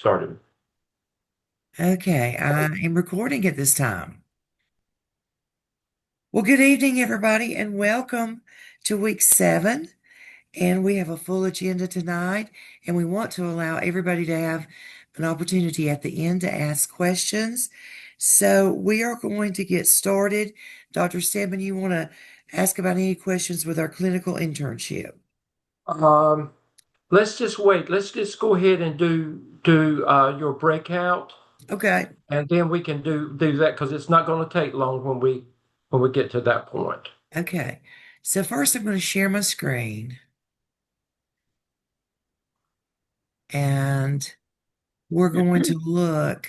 started. Okay, I am recording at this time. Well, good evening, everybody, and welcome to week 7. And we have a full agenda tonight, and we want to allow everybody to have an opportunity at the end to ask questions. So we are going to get started. Dr. Stedman, you want to ask about any questions with our clinical internship? Um, let's just wait. Let's just go ahead and do your breakout, Okay, and then we can do that because it's not going to take long when we get to that point. okay. So first, I'm going to share my screen, and we're going to look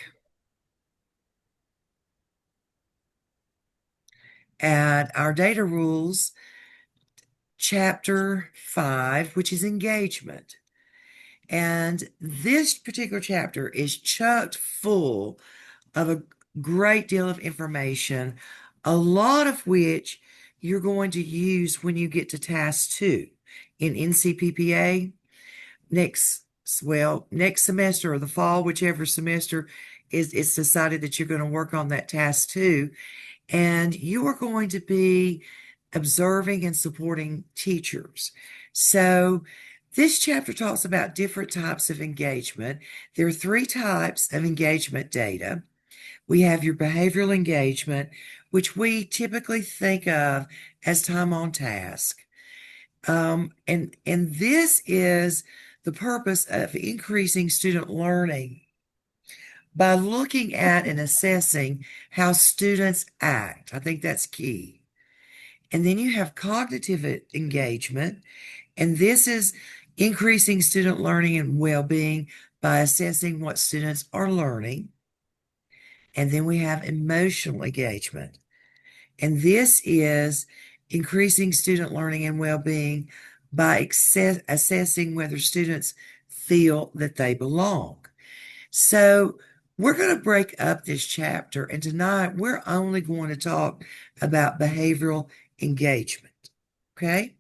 at our data rules, chapter 5, which is engagement. And this particular chapter is chocked full of a great deal of information, a lot of which you're going to use when you get to task 2 in NCPPA next semester or the fall, whichever semester is it's decided that you're going to work on that task 2, and you are going to be observing and supporting teachers. So, this chapter talks about different types of engagement. There are 3 types of engagement data. We have your behavioral engagement, which we typically think of as time on task. And this is the purpose of increasing student learning by looking at and assessing how students act. I think that's key. And then you have cognitive engagement, and this is increasing student learning and well-being by assessing what students are learning. And then we have emotional engagement, and this is increasing student learning and well-being by assessing whether students feel that they belong. So we're going to break up this chapter, and tonight we're only going to talk about behavioral engagement. Okay?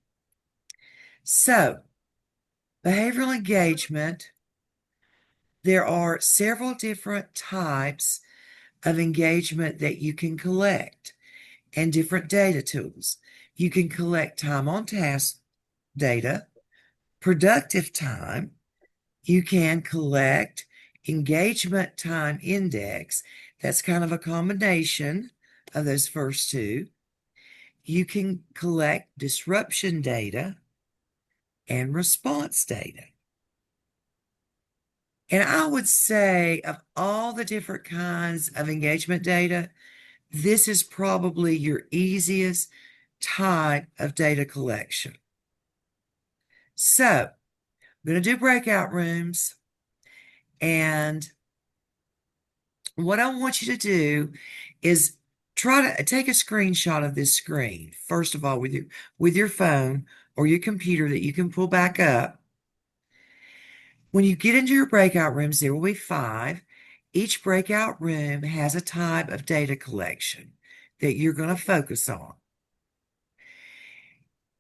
So, behavioral engagement, there are several different types of engagement that you can collect and different data tools. You can collect time on task data, productive time. You can collect engagement time index. That's kind of a combination of those first two. You can collect disruption data and response data. And I would say, of all the different kinds of engagement data, this is probably your easiest type of data collection. So, I'm going to do breakout rooms, and what I want you to do is try to take a screenshot of this screen, first of all, with your phone or your computer that you can pull back up. When you get into your breakout rooms, there will be 5. Each breakout room has a type of data collection that you're going to focus on.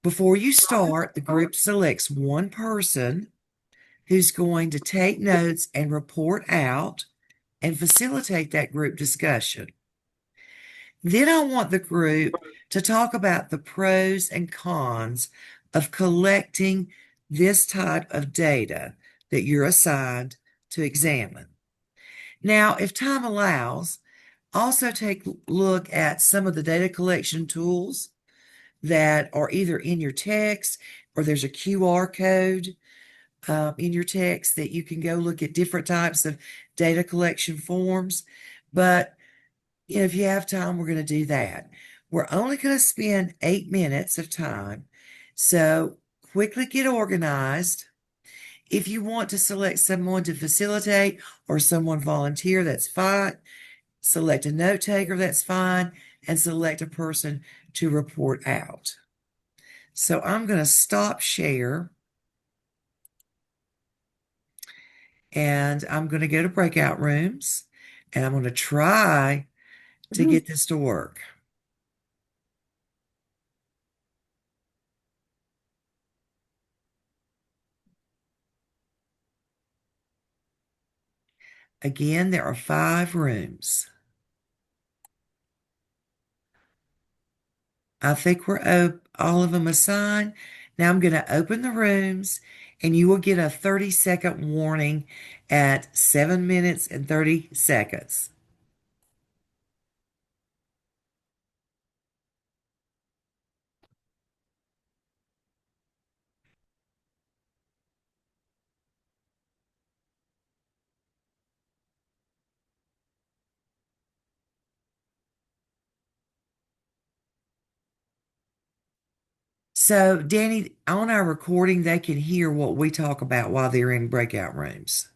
Before you start, the group selects one person who's going to take notes and report out and facilitate that group discussion. Then I want the group to talk about the pros and cons of collecting this type of data that you're assigned to examine. Now, if time allows, also take a look at some of the data collection tools that are either in your text, or there's a QR code in your text that you can go look at different types of data collection forms. But if you have time, we're going to do that. We're only going to spend 8 minutes of time. So quickly get organized. If you want to select someone to facilitate or someone volunteer, that's fine. Select a note taker, that's fine. And select a person to report out. So I'm going to stop share, and I'm going to go to breakout rooms, and I'm going to try to get this to work. Again, there are 5 rooms. I think all of them assigned. Now I'm going to open the rooms and you will get a 30-second warning at 7 minutes and 30 seconds. So, Danny, on our recording, they can hear what we talk about while they're in breakout rooms.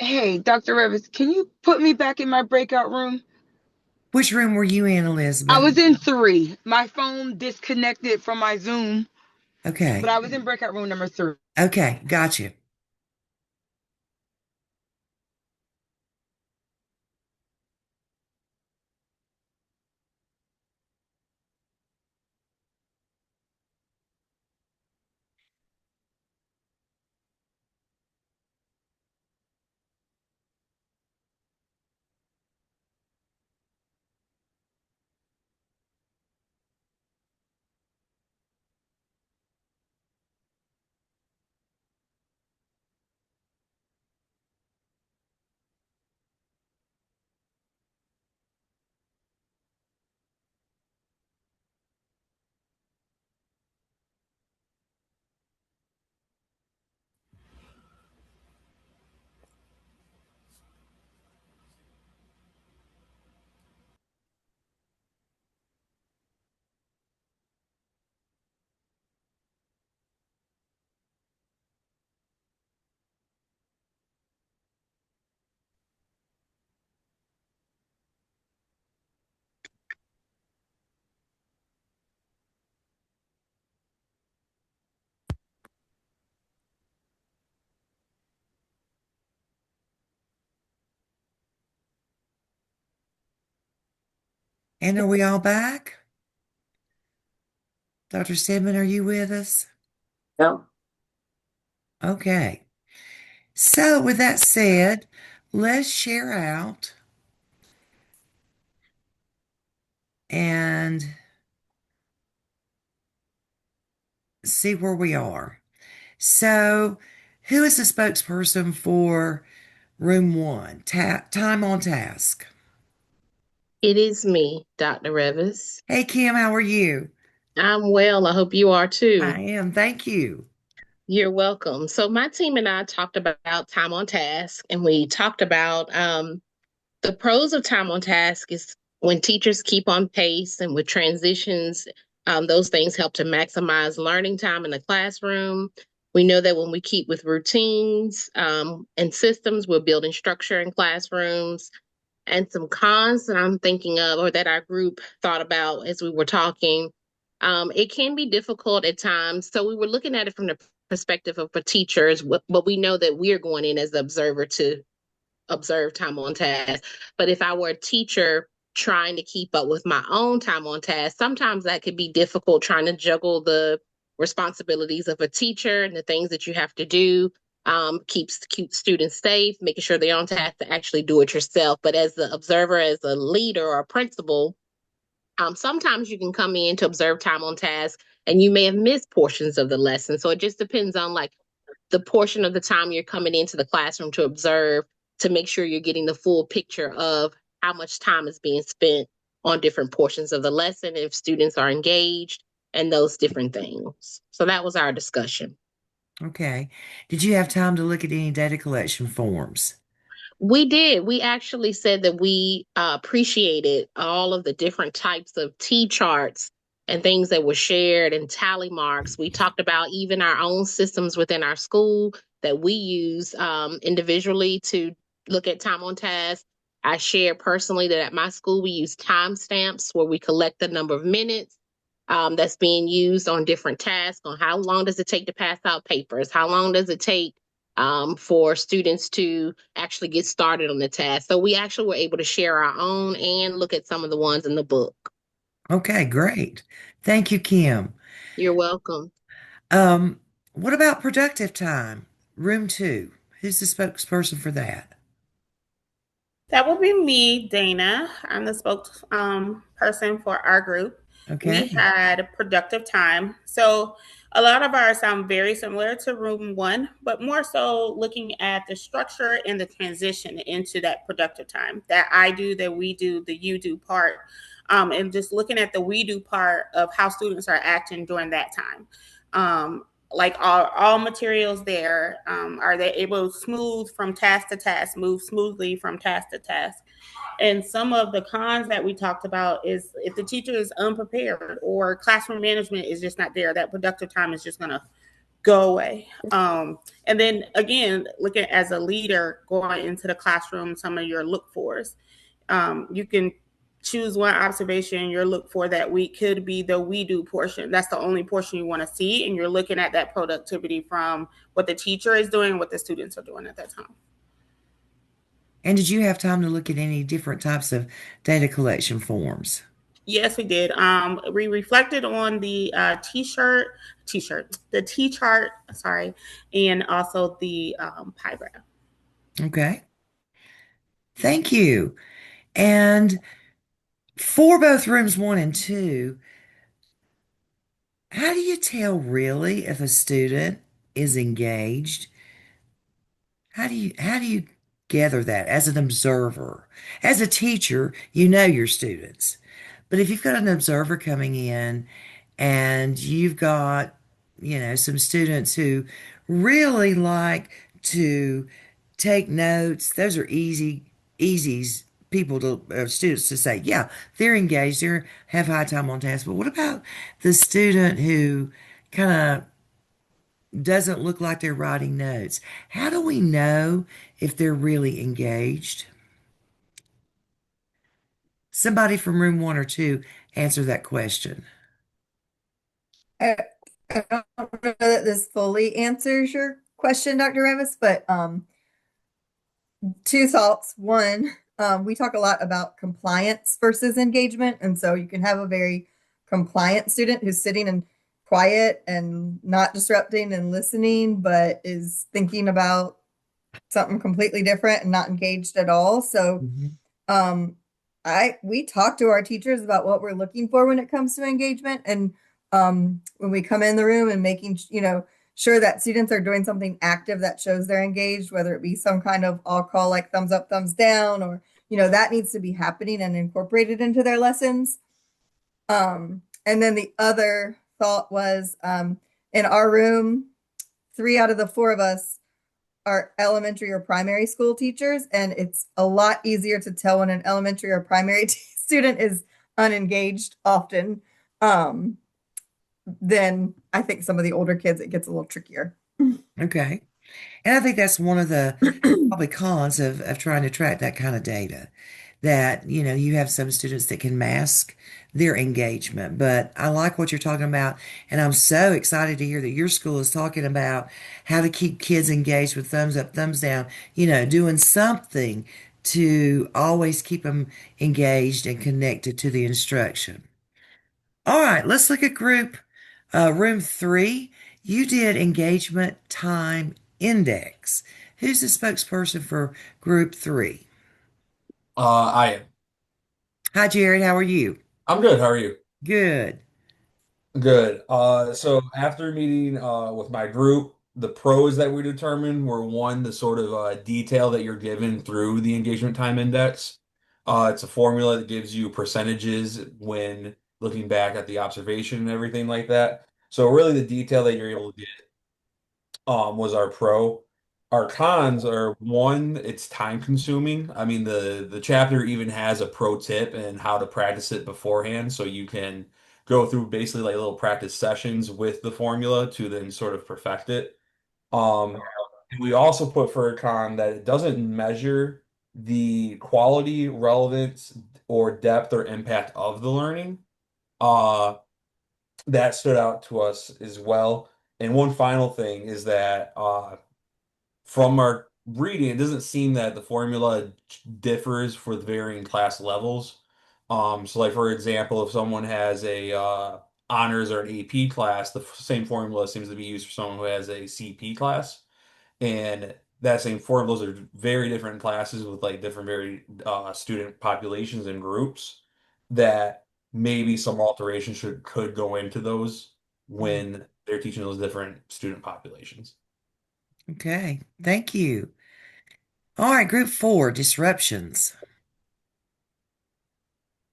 Hey, Dr. Revis, can you put me back in my breakout room? Which room were you in, I Elizabeth? was in three. My phone disconnected from my Zoom, but Okay. I was in breakout room number three. Okay. Got you. And are we all back? Dr. Stedman, are you with us? Yeah. Okay. So, with that said, let's share out and see where we are. So, who is the spokesperson for room one? Time on task. It is me, Dr. Revis. Hey, Kim, how are you? I'm well. I hope you are too. I am. Thank you. You're welcome. So, my team and I talked about time on task, and we talked about the pros of time on task is when teachers keep on pace and with transitions, those things help to maximize learning time in the classroom. We know that when we keep with routines and systems, we're building structure in classrooms. And some cons that I'm thinking of, or that our group thought about as we were talking, it can be difficult at times. So we were looking at it from the perspective of the teachers, but we know that we are going in as the observer to observe time on task. But if I were a teacher trying to keep up with my own time on task, sometimes that could be difficult trying to juggle the responsibilities of a teacher and the things that you have to do. Keep students safe, making sure they're on task to actually do it yourself. But as the observer, as a leader or a principal, sometimes you can come in to observe time on task and you may have missed portions of the lesson. So it just depends on like the portion of the time you're coming into the classroom to observe to make sure you're getting the full picture of how much time is being spent on different portions of the lesson, if students are engaged, and those different things. So that was our discussion. Okay. Did you have time to look at any data collection forms? We did. We actually said that we appreciated all of the different types of T charts and things that were shared and tally marks. We talked about even our own systems within our school that we use individually to look at time on task. I shared personally that at my school we use timestamps where we collect the number of minutes that's being used on different tasks, on how long does it take to pass out papers, how long does it take for students to actually get started on the task. So we actually were able to share our own and look at some of the ones in the book. Okay, great. Thank you, Kim. You're welcome. What about productive time? Room two. Who's the spokesperson for that? That would be me, Dana. I'm the spokesperson person for our group. We Okay. had productive time. So a lot of ours sound very similar to room one, but more so looking at the structure and the transition into that productive time. That I do, that we do, the you do part. And just looking at the we do part of how students are acting during that time. Like all materials there, are they able to smooth from task to task, move smoothly from task to task? And some of the cons that we talked about is if the teacher is unprepared or classroom management is just not there, that productive time is just going to go away. And then again, looking as a leader going into the classroom, some of your look fors, you can choose one observation your look for that week could be the we do portion. That's the only portion you want to see. And you're looking at that productivity from what the teacher is doing, what the students are doing at that time. And did you have time to look at any different types of data collection forms? Yes, we did. We reflected on the the T chart, sorry, and also the pie graph. Okay. Thank you. And for both rooms one and two, how do you tell really if a student is engaged? How do you gather that as an observer? As a teacher, you know your students. But if you've got an observer coming in and you've got, some students who really like to take notes, those are easies people to students to say, yeah, they're engaged, they have high time on task. But what about the student who kind of doesn't look like they're writing notes? How do we know if they're really engaged? Somebody from room one or two answer that question. I, I don't know that this fully answers your question, Dr. Revis, but two thoughts. One, we talk a lot about compliance versus engagement. And so you can have a very compliant student who's sitting and quiet and not disrupting and listening, but is thinking about something completely different and not engaged at all. So Mhm. we talk to our teachers about what we're looking for when it comes to engagement. And when we come in the room and making, sure that students are doing something active that shows they're engaged, whether it be some kind of I'll call like thumbs up, thumbs down, or, that needs to be happening and incorporated into their lessons. And then the other thought was in our room, 3 out of the 4 of us are elementary or primary school teachers, and it's a lot easier to tell when an elementary or primary student is unengaged often than I think some of the older kids. It gets a little trickier. Okay. And I think that's one of the probably cons of trying to track that kind of data. That, you have some students that can mask their engagement. But I like what you're talking about. And I'm so excited to hear that your school is talking about how to keep kids engaged with thumbs up, thumbs down, doing something to always keep them engaged and connected to the instruction. All right, let's look at room 3. You did engagement time index. Who's the spokesperson for group 3? I am. Hi, Jared. How are you? I'm good. How are you? Good. Good. So after meeting with my group, the pros that we determined were one, the sort of detail that you're given through the engagement time index. It's a formula that gives you percentages when looking back at the observation and everything like that. So really the detail that you're able to get was our pro. Our cons are one, it's time consuming. I mean, the chapter even has a pro tip and how to practice it beforehand, so you can go through basically like little practice sessions with the formula to then sort of perfect it. And we also put for a con that it doesn't measure the quality, relevance, or depth or impact of the learning. Uh, that stood out to us as well. And one final thing is that from our reading, it doesn't seem that the formula differs for the varying class levels. So like for example, if someone has a honors or an AP class, the same formula seems to be used for someone who has a CP class. And that same formula, those are very different classes with like different very student populations and groups that maybe some alteration could go into those when they're teaching those different student populations. Okay, thank you. All right, group 4, disruptions.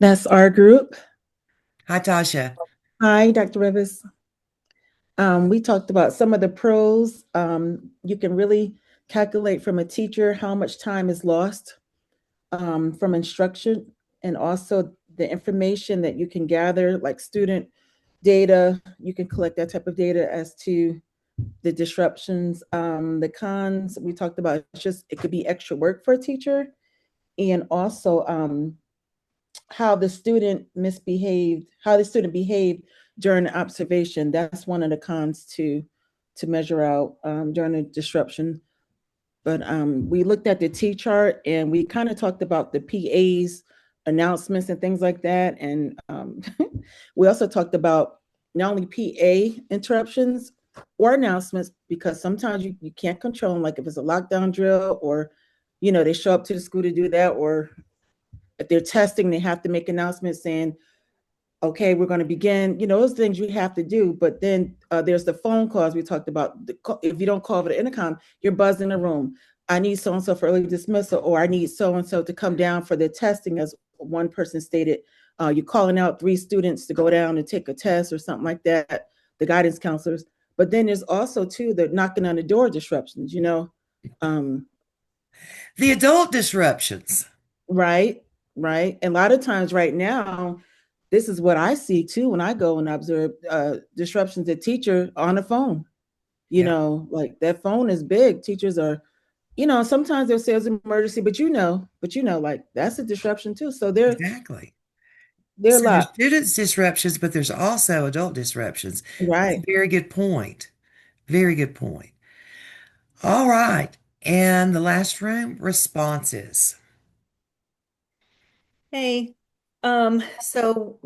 That's our group. Hi, Tasha. Hi, Dr. Rivers. We talked about some of the pros. You can really calculate from a teacher how much time is lost from instruction, and also the information that you can gather, like student data. You can collect that type of data as to the disruptions. The cons we talked about, it's just it could be extra work for a teacher, and also how the student misbehaved, how the student behaved during the observation. That's one of the cons to measure out during the disruption. But we looked at the T chart and we kind of talked about the PA's announcements and things like that. And we also talked about not only PA interruptions or announcements, because sometimes you can't control them, like if it's a lockdown drill or, they show up to the school to do that, or if they're testing, they have to make announcements saying, okay, we're going to begin, those things you have to do. But then there's the phone calls we talked about. If you don't call over the intercom, you're buzzed in the room. I need so-and-so for early dismissal, or I need so-and-so to come down for the testing, as one person stated. You're calling out 3 students to go down and take a test or something like that, the guidance counselors. But then there's also, too, the knocking on the door disruptions, The adult disruptions. Right. And a lot of times right now, this is what I see too when I go and observe disruptions to teacher on the phone. Like that phone is big. Teachers are, sometimes they'll say it's an emergency, but like that's a disruption too. So Exactly. They're a So there's lot. students disruptions, but there's also adult disruptions. Right. Very good point. Very good point. All right. And the last room, responses. Hey, so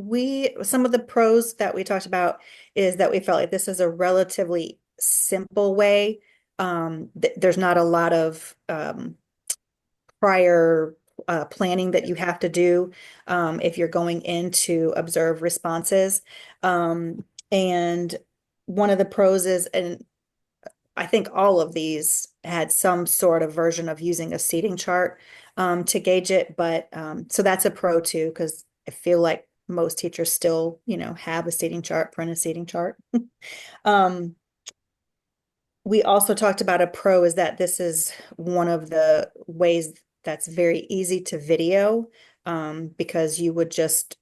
some of the pros that we talked about is that we felt like this is a relatively simple way. There's not a lot of prior planning that you have to do if you're going in to observe responses. And one of the pros is, and I think all of these had some sort of version of using a seating chart to gauge it. But so that's a pro too, because I feel like most teachers still, have a seating chart, print a seating chart. We also talked about a pro is that this is one of the ways that's very easy to video because you would just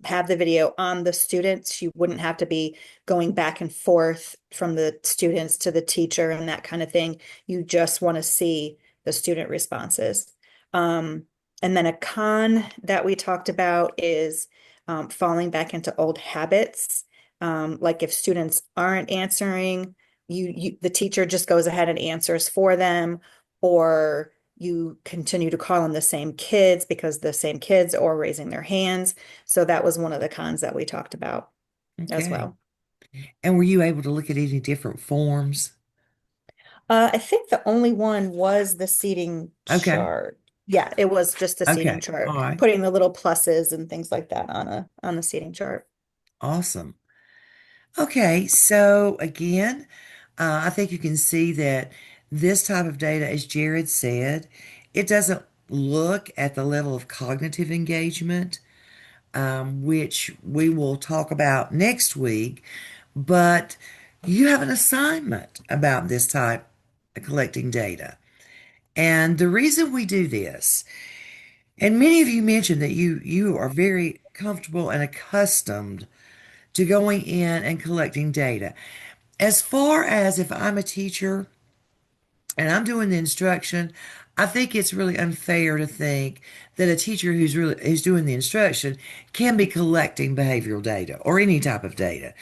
have the video on the students. You wouldn't have to be going back and forth from the students to the teacher and that kind of thing. You just want to see the student responses. And then a con that we talked about is falling back into old habits. Like if students aren't answering, the teacher just goes ahead and answers for them, or you continue to call on the same kids because the same kids are raising their hands. So that was one of the cons that we talked about as well. And were you able to look at any different forms? I think the only one was the seating chart. Yeah, it was just the seating chart, right. Putting the little pluses and things like that on the seating chart. Awesome. Okay, so again, I think you can see that this type of data, as Jared said, it doesn't look at the level of cognitive engagement, which we will talk about next week, but you have an assignment about this type of collecting data. And the reason we do this, and many of you mentioned that you are very comfortable and accustomed to going in and collecting data. As far as if I'm a teacher and I'm doing the instruction, I think it's really unfair to think that a teacher who's doing the instruction can be collecting behavioral data or any type of data.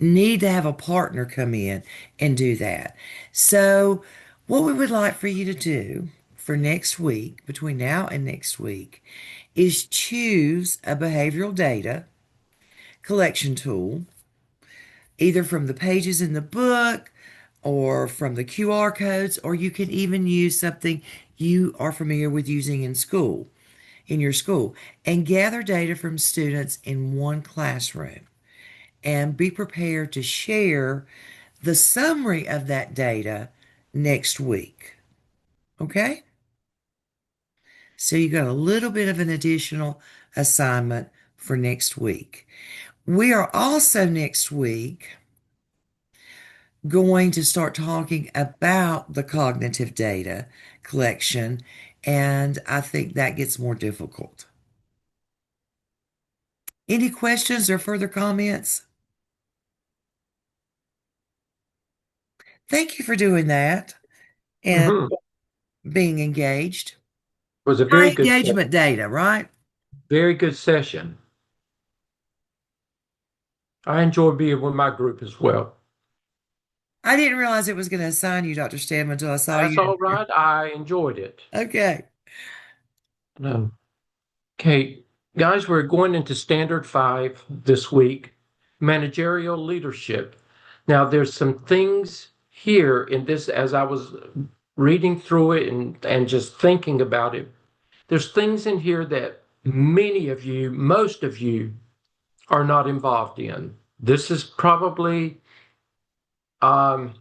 Need to have a partner come in and do that. So What we would like for you to do for next week, between now and next week, is choose a behavioral data collection tool, either from the pages in the book or from the QR codes, or you can even use something you are familiar with using in your school, and gather data from students in one classroom. And be prepared to share the summary of that data next week. Okay? So you got a little bit of an additional assignment for next week. We are also next week going to start talking about the cognitive data collection, and I think that gets more difficult. Any questions or further comments? Thank you for doing that and Mhm. being engaged. It was a High very good, engagement data, right? very good session. I enjoyed being with my group as well. I didn't realize it was going to assign you, Dr. Stam, until I saw That's you. all right. I enjoyed it. Okay. No. Okay, guys, we're going into Standard 5 this week, managerial leadership. Now, there's some things here in this, as I was reading through it and just thinking about it, there's things in here that many of you, most of you, are not involved in. This is probably um,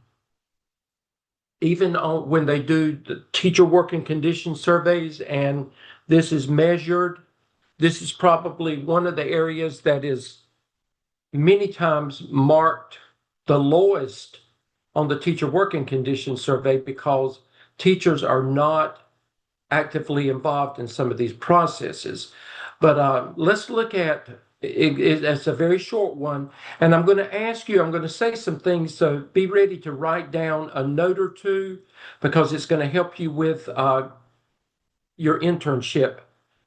even when they do the teacher working condition surveys and this is measured, this is probably one of the areas that is many times marked the lowest on the teacher working conditions survey because teachers are not actively involved in some of these processes. But let's look at it. It's a very short one. And I'm going to ask you, I'm going to say some things. So be ready to write down a note or two because it's going to help you with your internship,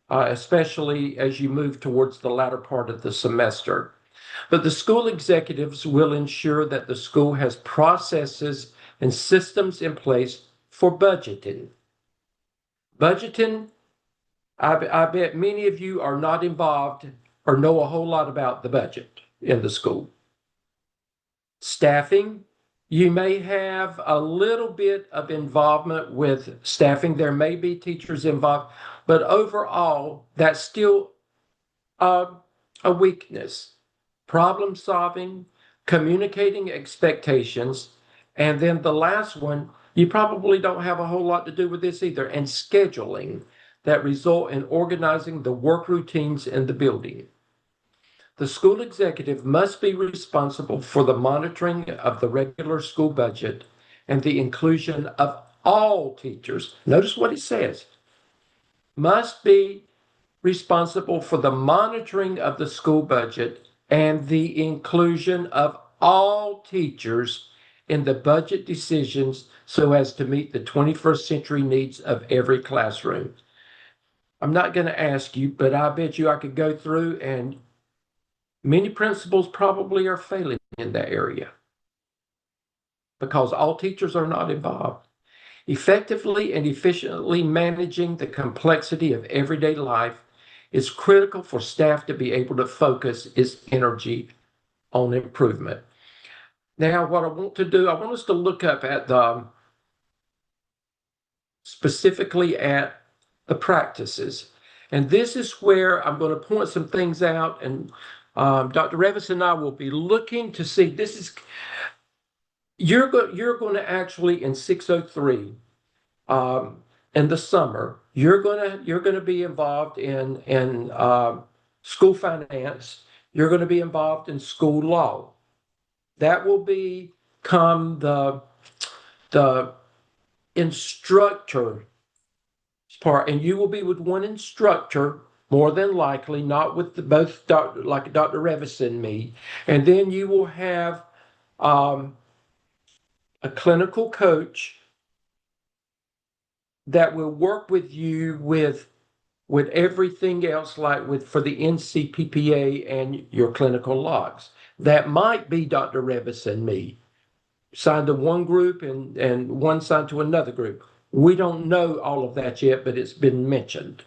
especially as you move towards the latter part of the semester. But the school executives will ensure that the school has processes and systems in place for budgeting. Budgeting, I bet many of you are not involved or know a whole lot about the budget in the school. Staffing, you may have a little bit of involvement with staffing. There may be teachers involved, but overall, that's still a weakness. Problem solving, communicating expectations, and then the last one, you probably don't have a whole lot to do with this either, and scheduling that result in organizing the work routines in the building. The school executive must be responsible for the monitoring of the regular school budget and the inclusion of all teachers. Notice what it says. Must be responsible for the monitoring of the school budget and the inclusion of all teachers in the budget decisions so as to meet the 21st century needs of every classroom. I'm not going to ask you, but I bet you I could go through and many principals probably are failing in that area because all teachers are not involved. Effectively and efficiently managing the complexity of everyday life is critical for staff to be able to focus its energy on improvement. Now, what I want to do, I want us to look up at specifically at the practices. And this is where I'm going to point some things out, and Dr. Revis and I will be looking to see, this is, you're going to actually in 603, in the summer, you're gonna be involved in school finance. You're going to be involved in school law. That will become the instructor part, and you will be with one instructor more than likely, not with both like Dr. Revis and me. And then you will have a clinical coach that will work with you with everything else, like for the NCPPA and your clinical logs. That might be Dr. Revis and me. signed to one group and one signed to another group. We don't know all of that yet, but it's been mentioned.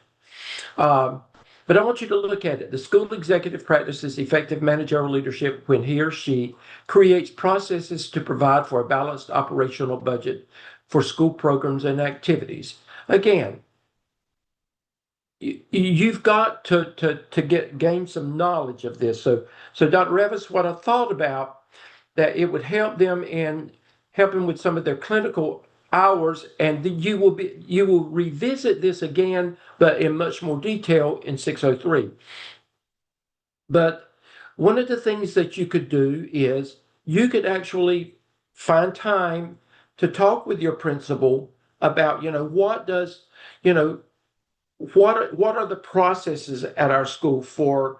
But I want you to look at it. The school executive practices effective managerial leadership when he or she creates processes to provide for a balanced operational budget for school programs and activities. Again, you've got to gain some knowledge of this. So Dr. Revis, what I thought about that it would help them in helping with some of their clinical hours, and you will revisit this again, but in much more detail in 603. But one of the things that you could do is you could actually find time to talk with your principal about, what does, what are the processes at our school for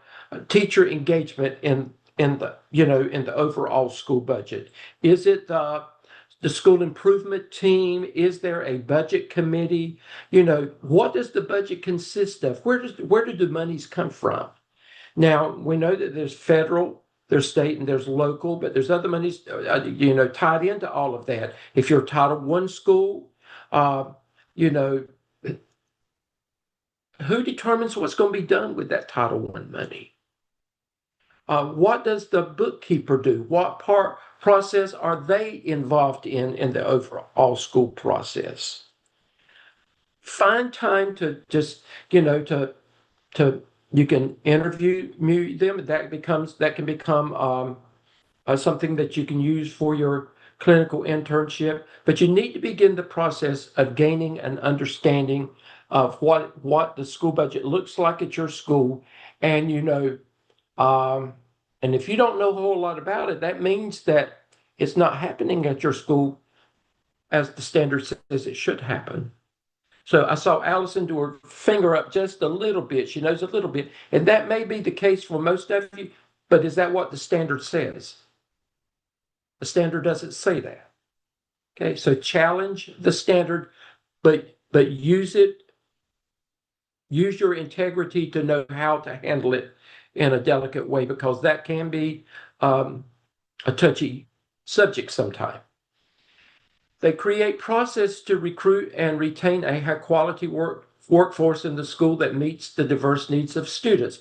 teacher engagement in the overall school budget? Is it the school improvement team? Is there a budget committee? What does the budget consist of? Where do the monies come from? Now, we know that there's federal, there's state, and there's local, but there's other monies, tied into all of that. If you're a Title I school, who determines what's going to be done with that Title I money? What does the bookkeeper do? What process are they involved in the overall school process? Find time to just, to you can interview them. That can become something that you can use for your clinical internship. But you need to begin the process of gaining an understanding of what the school budget looks like at your school, and and if you don't know a whole lot about it, that means that it's not happening at your school as the standard says it should happen. So I saw Allison do her finger up just a little bit. She knows a little bit, and that may be the case for most of you, but is that what the standard says? The standard doesn't say that. Okay, so challenge the standard, but use it. Use your integrity to know how to handle it in a delicate way, because that can be a touchy subject sometimes. They create process to recruit and retain a high quality workforce in the school that meets the diverse needs of students.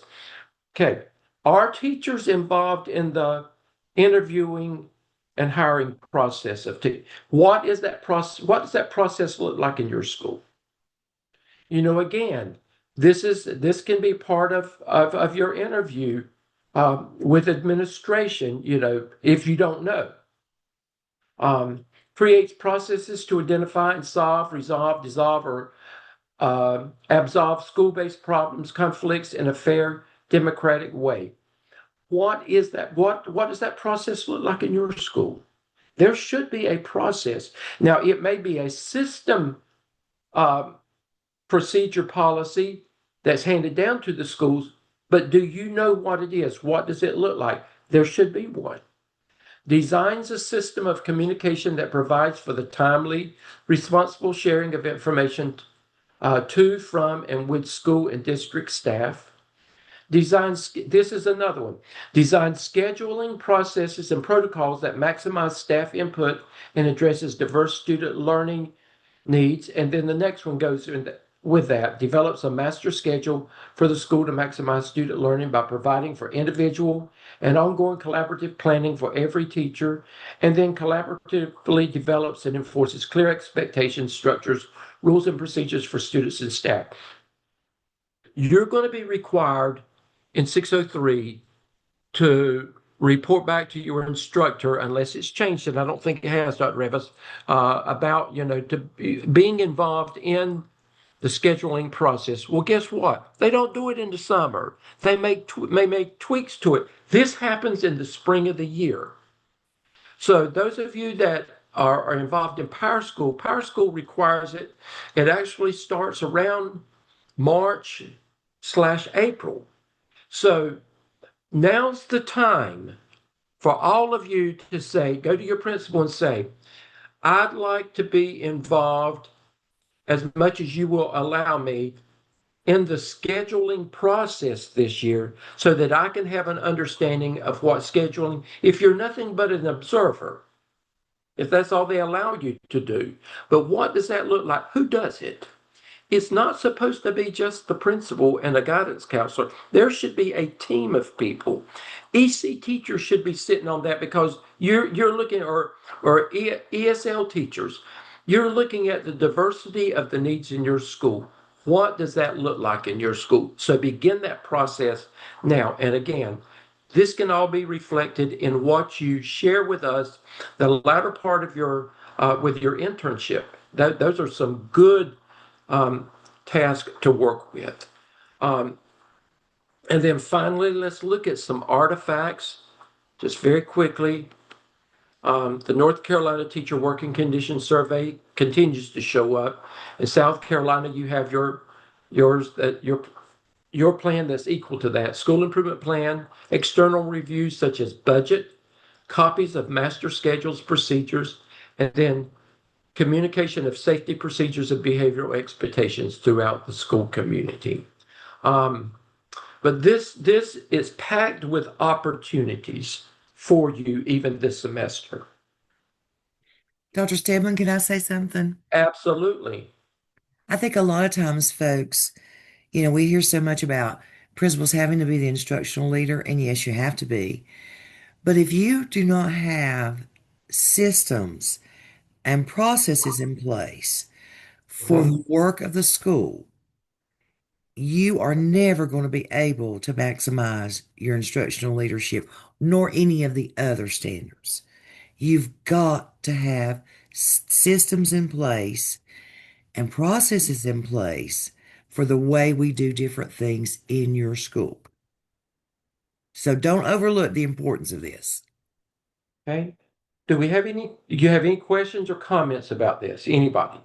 Okay, are teachers involved in the interviewing and hiring process of teachers? What is that process? What does that process look like in your school? Again, this can be part of your interview with administration, if you don't know. Creates processes to identify and solve, resolve, dissolve, or absolve school-based problems, conflicts in a fair, democratic way. What is that? What does that process look like in your school? There should be a process. Now, it may be a system procedure policy that's handed down to the schools, but do you know what it is? What does it look like? There should be one. Designs a system of communication that provides for the timely, responsible sharing of information to, from, and with school and district staff. This is another one. Design scheduling processes and protocols that maximize staff input and addresses diverse student learning needs. And then the next one goes with that, develops a master schedule for the school to maximize student learning by providing for individual and ongoing collaborative planning for every teacher, and then collaboratively develops and enforces clear expectations, structures, rules, and procedures for students and staff. You're going to be required in 603 to report back to your instructor, unless it's changed, and I don't think it has, Dr. Revis, about being involved in the scheduling process. Well, guess what? They don't do it in the summer. They may make tweaks to it. This happens in the spring of the year. So those of you that are involved in Power School requires it. It actually starts around March/April. So now's the time for all of you to say, go to your principal and say, I'd like to be involved as much as you will allow me in the scheduling process this year, so that I can have an understanding of what scheduling, if you're nothing but an observer, if that's all they allow you to do. But what does that look like? Who does it? It's not supposed to be just the principal and a guidance counselor. There should be a team of people. EC teachers should be sitting on that because you're looking, or ESL teachers, you're looking at the diversity of the needs in your school. What does that look like in your school? So begin that process now. And again, this can all be reflected in what you share with us the latter part of your with your internship. Those are some good task to work with. And then finally, let's look at some artifacts just very quickly. The North Carolina Teacher Working Conditions Survey continues to show up. In South Carolina, you have your plan that's equal to that. School improvement plan, external reviews such as budget, copies of master schedules, procedures, and then communication of safety procedures and behavioral expectations throughout the school community. But this is packed with opportunities for you even this semester. Dr. Stedman, can I say something? Absolutely. I think a lot of times, folks, we hear so much about principals having to be the instructional leader, and yes, you have to be. But if you do not have systems and processes in place for the work of the school, you are never going to be able to maximize your instructional leadership, nor any of the other standards. You've got to have systems in place and processes in place for the way we do different things in your school. So don't overlook the importance of this. Okay. Do you have any questions or comments about this? Anybody?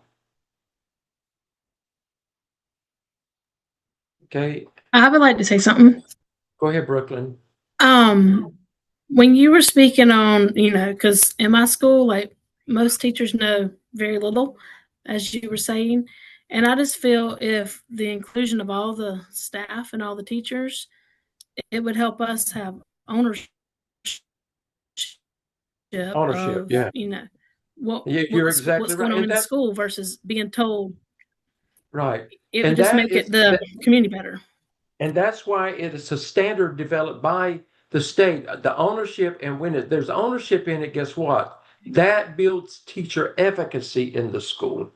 Okay. I would like to say something. Go ahead, Brooklyn. When you were speaking on, because in my school, like most teachers know very little, as you were saying. And I just feel if the inclusion of all the staff and all the teachers, it would help us have ownership. Ownership, of, yeah. You're exactly what's going right. on And in the school versus being told. Right. It And would just that make is- the community better. And that's why it is a standard developed by the state, the ownership. And when there's ownership in it, guess what? That builds teacher efficacy in the school.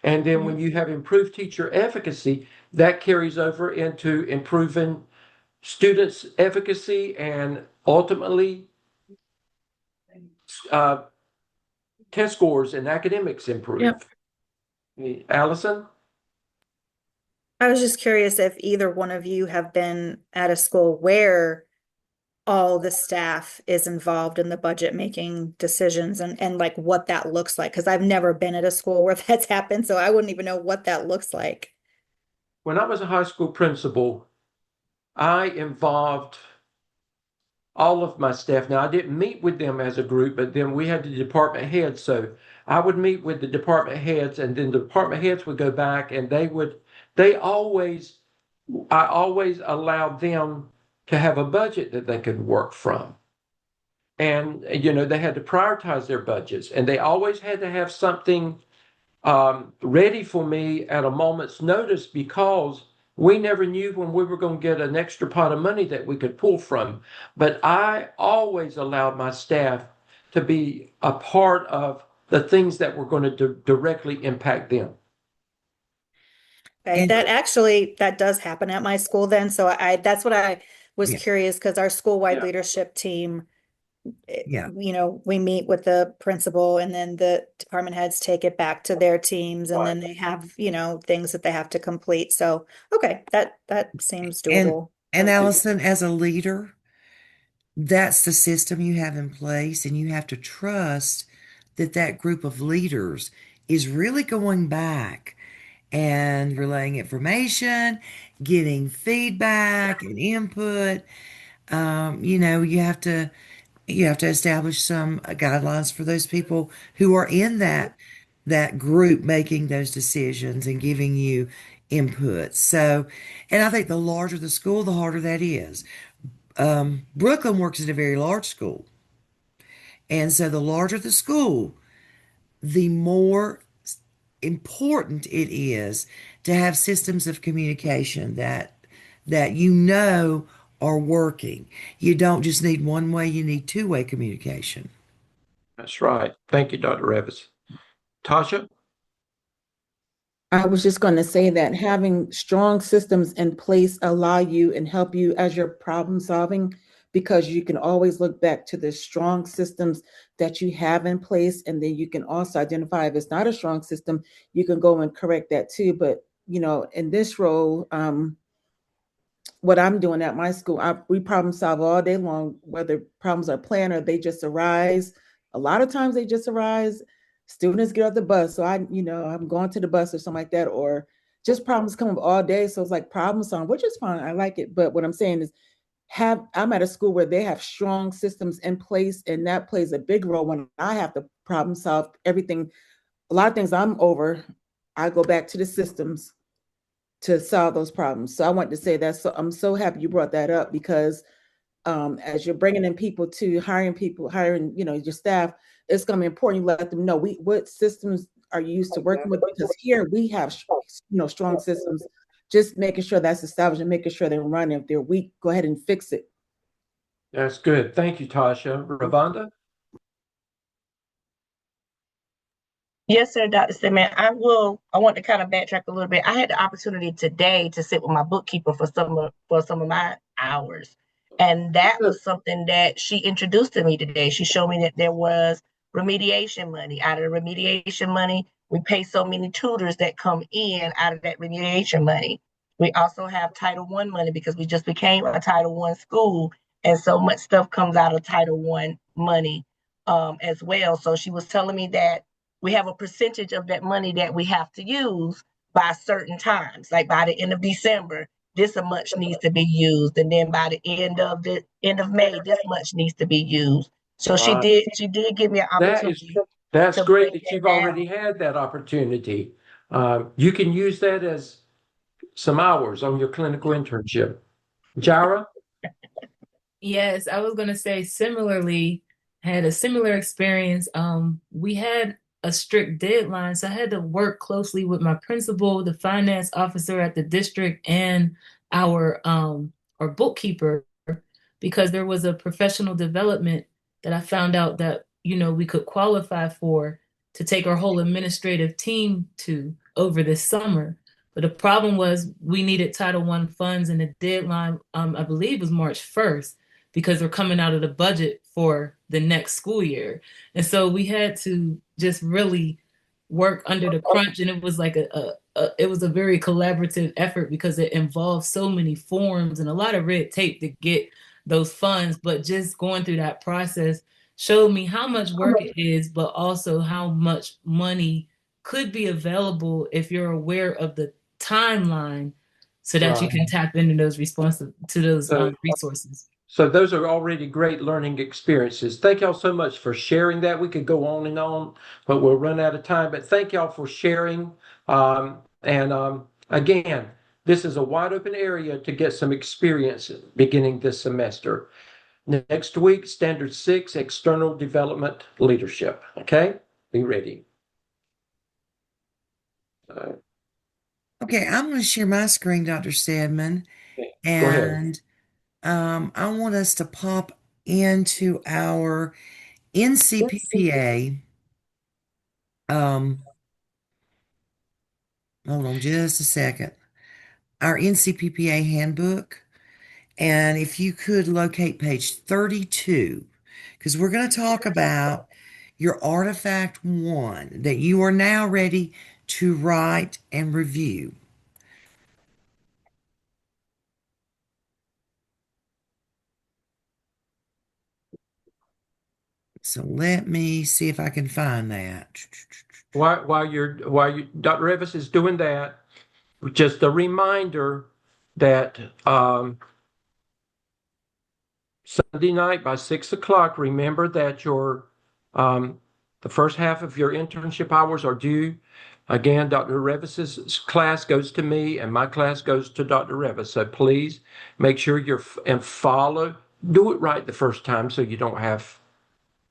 And then when you have improved teacher efficacy, that carries over into improving students' efficacy and ultimately test scores and academics improve. Yep. Allison? I was just curious if either one of you have been at a school where all the staff is involved in the budget making decisions and like what that looks like. Because I've never been at a school where that's happened, so I wouldn't even know what that looks like. When I was a high school principal, I involved all of my staff. Now, I didn't meet with them as a group, but then we had the department heads. So I would meet with the department heads, and then the department heads would go back and I always allowed them to have a budget that they could work from. And, they had to prioritize their budgets, and they always had to have something ready for me at a moment's notice because we never knew when we were going to get an extra pot of money that we could pull from. But I always allowed my staff to be a part of the things that were going to directly impact them. Okay, And- that does happen at my school then. So that's what I was Yeah. curious, because our school-wide Yeah. leadership team, Yeah. we meet with the principal and then the department heads take it back to their teams and Right. then they have, things that they have to complete. So, okay, that seems doable. And Allison, as a leader, that's the system you have in place, and you have to trust that group of leaders is really going back and relaying information, getting feedback and input. You have to establish some guidelines for those people who are in that group making those decisions and giving you input. So, and I think the larger the school, the harder that is. Brooklyn works at a very large school. And so the larger the school, the more important it is to have systems of communication that you know are working. You don't just need one way, you need two-way communication. That's right. Thank you, Dr. Revis. Tasha? I was just going to say that having strong systems in place allow you and help you as you're problem solving, because you can always look back to the strong systems that you have in place, and then you can also identify if it's not a strong system, you can go and correct that too. But in this role, what I'm doing at my school, we problem solve all day long, whether problems are planned or they just arise. A lot of times they just arise. Students get off the bus, so I'm going to the bus or something like that, or just problems come up all day. So it's like problem solving, which is fine. I like it. But what I'm saying is, I'm at a school where they have strong systems in place, and that plays a big role when I have to problem solve everything. A lot of things I'm over, I go back to the systems to solve those problems. So I want to say that. So I'm so happy you brought that up, because as you're bringing in people to hiring your staff, it's going to be important you let them know what systems are you used to working with, because here we have strong systems. Just making sure that's established and making sure they're running. If they're weak, go ahead and fix it. That's good. Thank you, Tasha. Ravonda? Yes, sir, Dr. Stedman. I want to kind of backtrack a little bit. I had the opportunity today to sit with my bookkeeper for some of my hours. And that was something that she introduced to me today. She showed me that there was remediation money. Out of the remediation money, we pay so many tutors that come in out of that remediation money. We also have Title I money because we just became a Title I school. And so much stuff comes out of Title I money as well. So she was telling me that we have a percentage of that money that we have to use by certain times, like by the end of December, this much needs to be used, and then by the end of May, this much needs to be used. So she did give me an opportunity. That's to great break that you've down. already had that opportunity. You can use that as some hours on your clinical internship. Jara? Yes, I was going to say similarly, had a similar experience. We had a strict deadline, so I had to work closely with my principal, the finance officer at the district, and our bookkeeper, because there was a professional development that I found out that we could qualify for to take our whole administrative team to over this summer. But the problem was we needed Title I funds, and the deadline, I believe, was March 1st, because we're coming out of the budget for the next school year. And so we had to just really work under the crunch. And it was like it was a very collaborative effort, because it involved so many forms and a lot of red tape to get those funds. But just going through that process showed me how much work it is, but also how much money could be available if you're aware of the timeline, so that you can tap into those resources. So those are already great learning experiences. Thank y'all so much for sharing that. We could go on and on, but we'll run out of time. But thank y'all for sharing. Again, this is a wide open area to get some experience beginning this semester. Next week, Standard 6, External Development Leadership. Okay? Be ready. Okay, I'm going to share my screen, Dr. Stedman. Go ahead. And I want us to pop into our NCPPA. Hold on just a second. Our NCPPA handbook. And if you could locate page 32, because we're going to talk about your artifact 1 that you are now ready to write and review. So let me see if I can find that. While Dr. Revis is doing that, just a reminder that Sunday night by 6 o'clock, remember that the first half of your internship hours are due. Again, Dr. Revis's class goes to me, and my class goes to Dr. Revis. So please make sure do it right the first time, so you don't have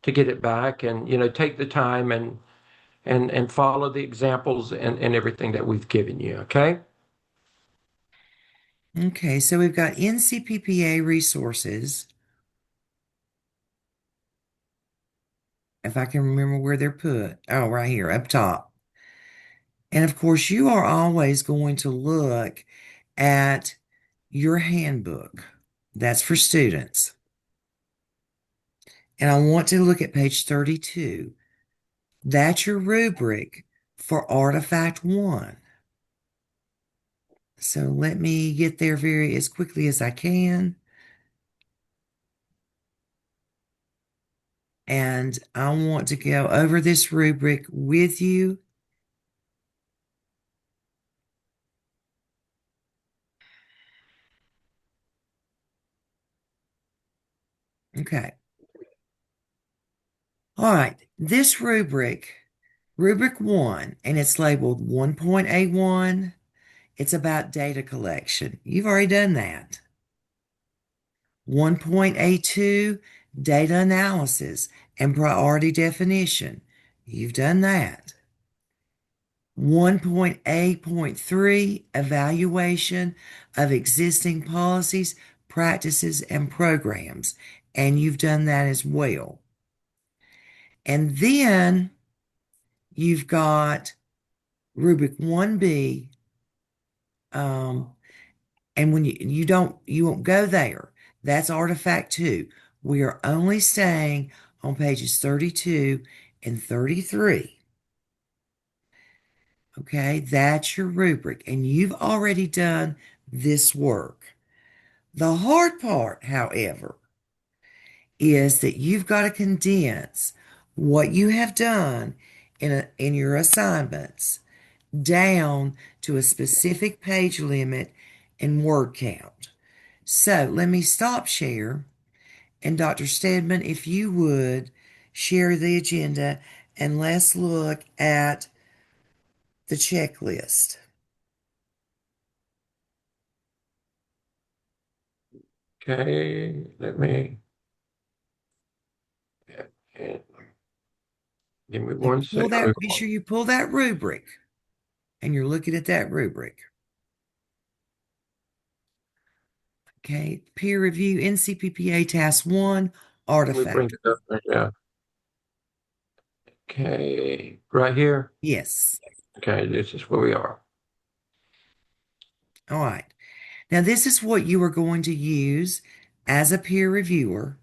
to get it back, and take the time and and follow the examples and everything that we've given you, okay? Okay, so we've got NCPPA resources. If I can remember where they're put. Oh, right here, up top. And of course, you are always going to look at your handbook. That's for students. And I want to look at page 32. That's your rubric for Artifact 1. So let me get there as quickly as I can. And I want to go over this rubric with you. Okay. All right. This rubric 1, and it's labeled 1.A1. It's about data collection. You've already done that. 1.A2, data analysis and priority definition. You've done that. 1.A.3, evaluation of existing policies, practices, and programs. And you've done that as well. And then you've got rubric 1B. And when you won't go there. That's Artifact 2. We are only staying on pages 32 and 33. Okay, that's your rubric, and you've already done this work. The hard part, however, is that you've got to condense what you have done in your assignments down to a specific page limit and word count. So let me stop share. And Dr. Stedman, if you would share the agenda and let's look at the checklist. Okay, let me give me one second. Be sure you pull that rubric and you're looking at that rubric. Okay, peer review, NCPPA Task 1, Artifact. Bring it up right now. Okay, right here. Yes. Okay, this is where we are. All right. Now, this is what you are going to use as a peer reviewer,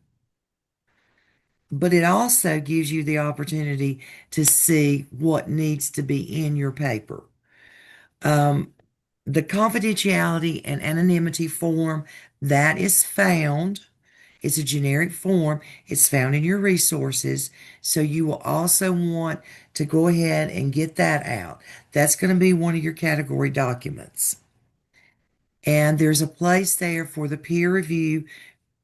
but it also gives you the opportunity to see what needs to be in your paper. The confidentiality and anonymity form, that is found. It's a generic form. It's found in your resources. So you will also want to go ahead and get that out. That's going to be one of your category documents. And there's a place there for the peer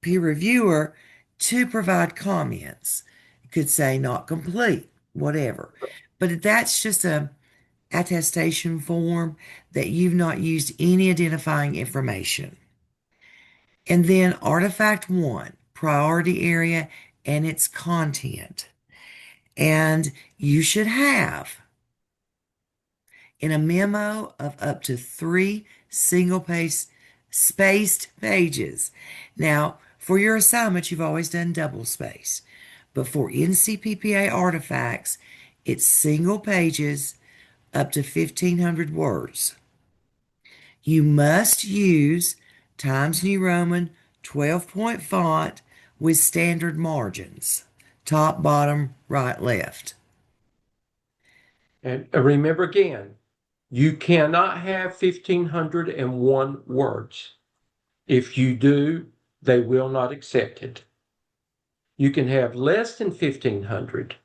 reviewer to provide comments. It could say not complete, whatever. But that's just a attestation form that you've not used any identifying information. And then Artifact 1, priority area and its content. And you should have in a memo of up to 3 single-page spaced pages. Now, for your assignment, you've always done double space. But for NCPPA artifacts, it's single pages up to 1,500 words. You must use Times New Roman 12-point font with standard margins. Top, bottom, right, left. And remember again, you cannot have 1,501 words. If you do, they will not accept it. You can have less than 1,500,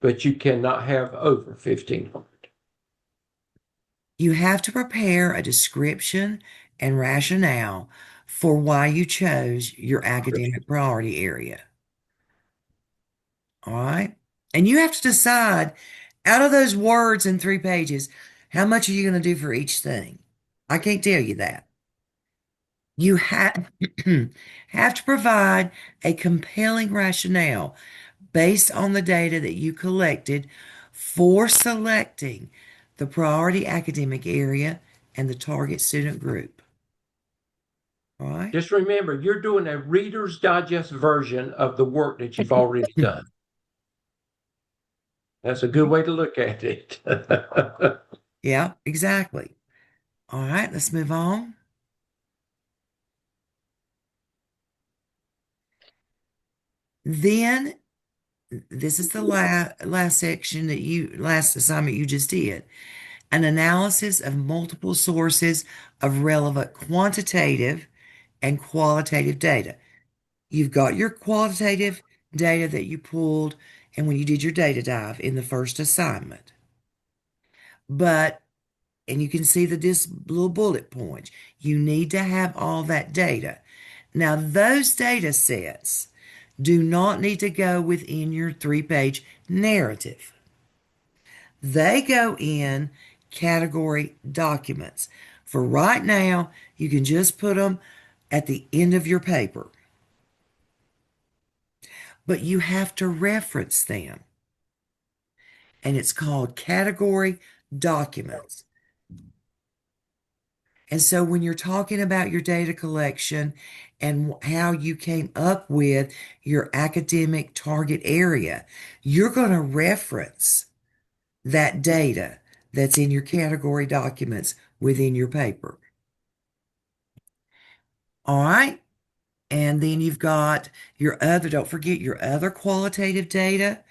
but you cannot have over 1,500. You have to prepare a description and rationale for why you chose your academic priority area. All right? And you have to decide out of those words in 3 pages, how much are you going to do for each thing? I can't tell you that. You have to provide a compelling rationale based on the data that you collected for selecting the priority academic area and the target student group. All right? Just remember, you're doing a Reader's Digest version of the work that you've already done. That's a good way to look at it. Yeah, exactly. All right, let's move on. Then this is the last section last assignment you just did. An analysis of multiple sources of relevant quantitative and qualitative data. You've got your qualitative data that you pulled and when you did your data dive in the first assignment. And you can see this little bullet points. You need to have all that data. Now, those data sets do not need to go within your 3-page narrative. They go in category documents. For right now, you can just put them at the end of your paper. But you have to reference them. And it's called category documents. And so when you're talking about your data collection and how you came up with your academic target area, you're going to reference that data that's in your category documents within your paper. All right. And then you've got don't forget your other qualitative data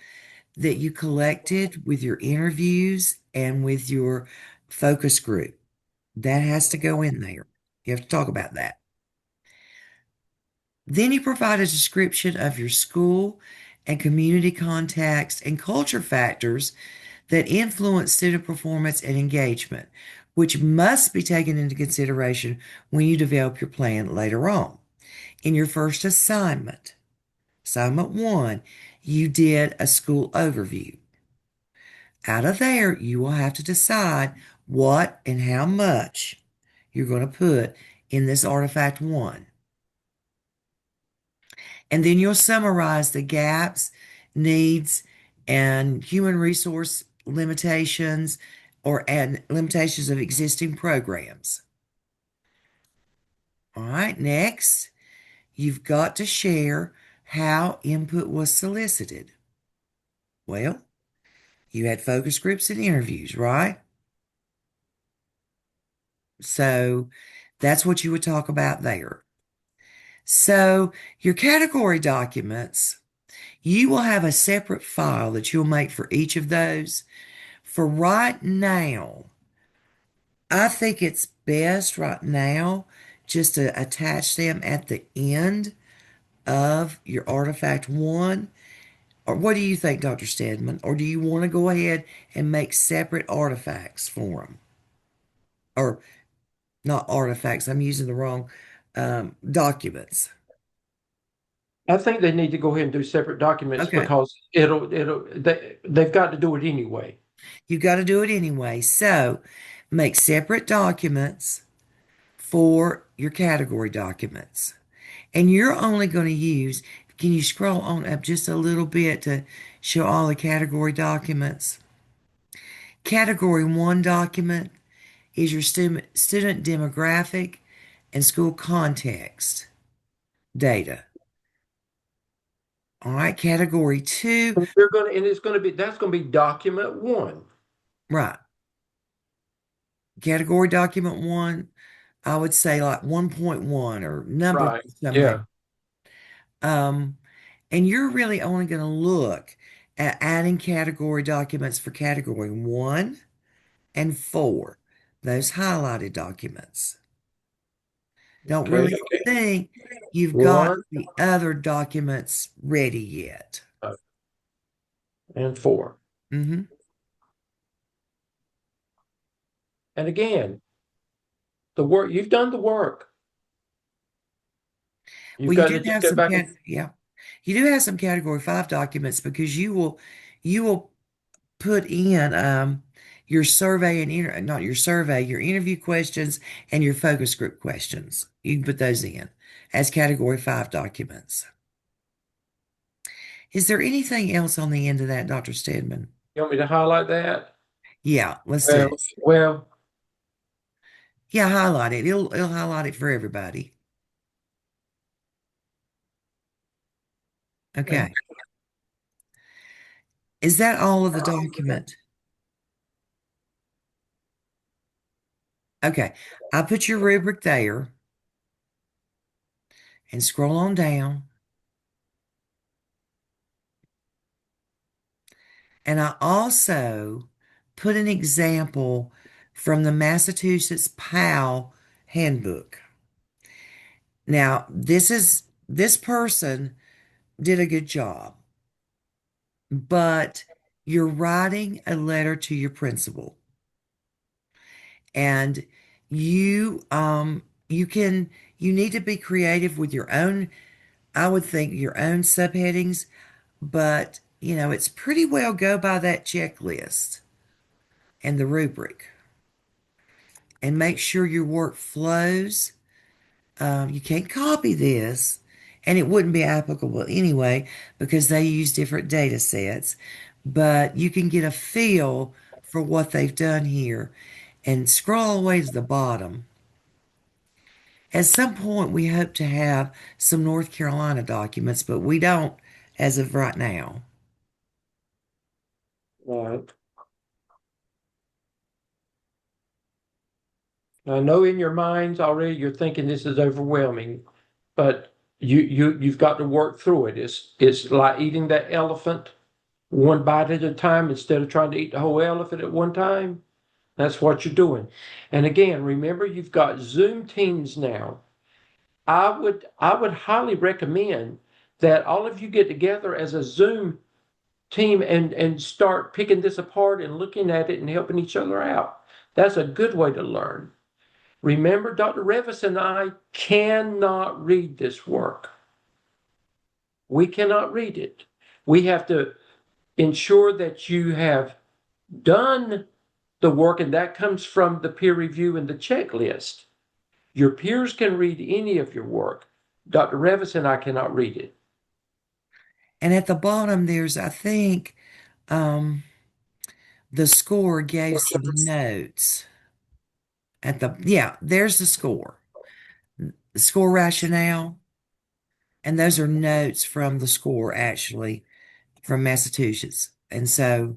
that you collected with your interviews and with your focus group. That has to go in there. You have to talk about that. Then you provide a description of your school and community contacts and culture factors that influence student performance and engagement, which must be taken into consideration when you develop your plan later on. In your first assignment, assignment 1, you did a school overview. Out of there, you will have to decide what and how much you're going to put in this artifact 1. And then you'll summarize the gaps, needs, and human resource limitations and limitations of existing programs. All right, next, you've got to share how input was solicited. Well, you had focus groups and interviews, right? So that's what you would talk about there. So your category documents, you will have a separate file that you'll make for each of those. For right now, I think it's best right now just to attach them at the end of your artifact 1. Or what do you think, Dr. Stedman? Or do you want to go ahead and make separate artifacts for them? Or not artifacts, I'm using the wrong documents. I think they need to go ahead and do separate documents Okay. because they've got to do it anyway. You've got to do it anyway. So make separate documents for your category documents. And you're only going to use, can you scroll on up just a little bit to show all the category documents? Category 1 document is your student demographic and school context data. All right, category 2. That's going to be document 1. Right. Category document 1, I would say like 1.1 or number Right. somewhere. And you're really only going to look at adding category documents for category 1 and 4, those highlighted documents. Don't Okay. really think you've got 1 the other documents ready yet. and 4. Mm-hmm. And again, the work you've done the work. You've Well, got you to do have go some back and you do have some category 5 documents because you will put in your survey and not your survey, your interview questions and your focus group questions. You can put those in as category 5 documents. Is there anything else on the end of that, Dr. Stedman? You want me to highlight that? Yeah, let's do it. Well, Yeah, highlight it. It'll highlight it for everybody. Okay. Is that all of the document? Okay. I put your rubric there and scroll on down. And I also put an example from the Massachusetts PAL handbook. Now, this person did a good job, but you're writing a letter to your principal. And you need to be creative with your own, I would think, your own subheadings, but it's pretty well go by that checklist and the rubric and make sure your work flows. You can't copy this, and it wouldn't be applicable anyway because they use different data sets, but you can get a feel for what they've done here and scroll all the way to the bottom. At some point, we hope to have some North Carolina documents, but we don't as of right now. right. I know in your minds already you're thinking this is overwhelming, but you've got to work through it. It's like eating that elephant one bite at a time instead of trying to eat the whole elephant at one time. That's what you're doing. And again, remember you've got Zoom teams now. I would highly recommend that all of you get together as a Zoom team and start picking this apart and looking at it and helping each other out. That's a good way to learn. Remember, Dr. Revis and I cannot read this work. We cannot read it. We have to ensure that you have done the work, and that comes from the peer review and the checklist. Your peers can read any of your work. Dr. Revis and I cannot read it. And at the bottom, there's, I think, the score gave some notes. There's the score. The score rationale. And those are notes from the score, actually, from Massachusetts. And so,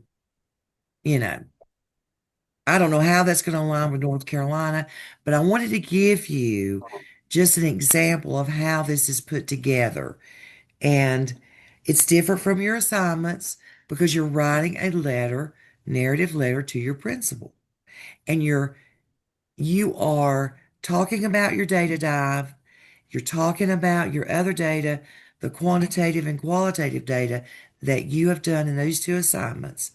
I don't know how that's going to align with North Carolina, but I wanted to give you just an example of how this is put together. And it's different from your assignments because you're writing a narrative letter to your principal. And you are talking about your data dive. You're talking about your other data, the quantitative and qualitative data that you have done in those two assignments,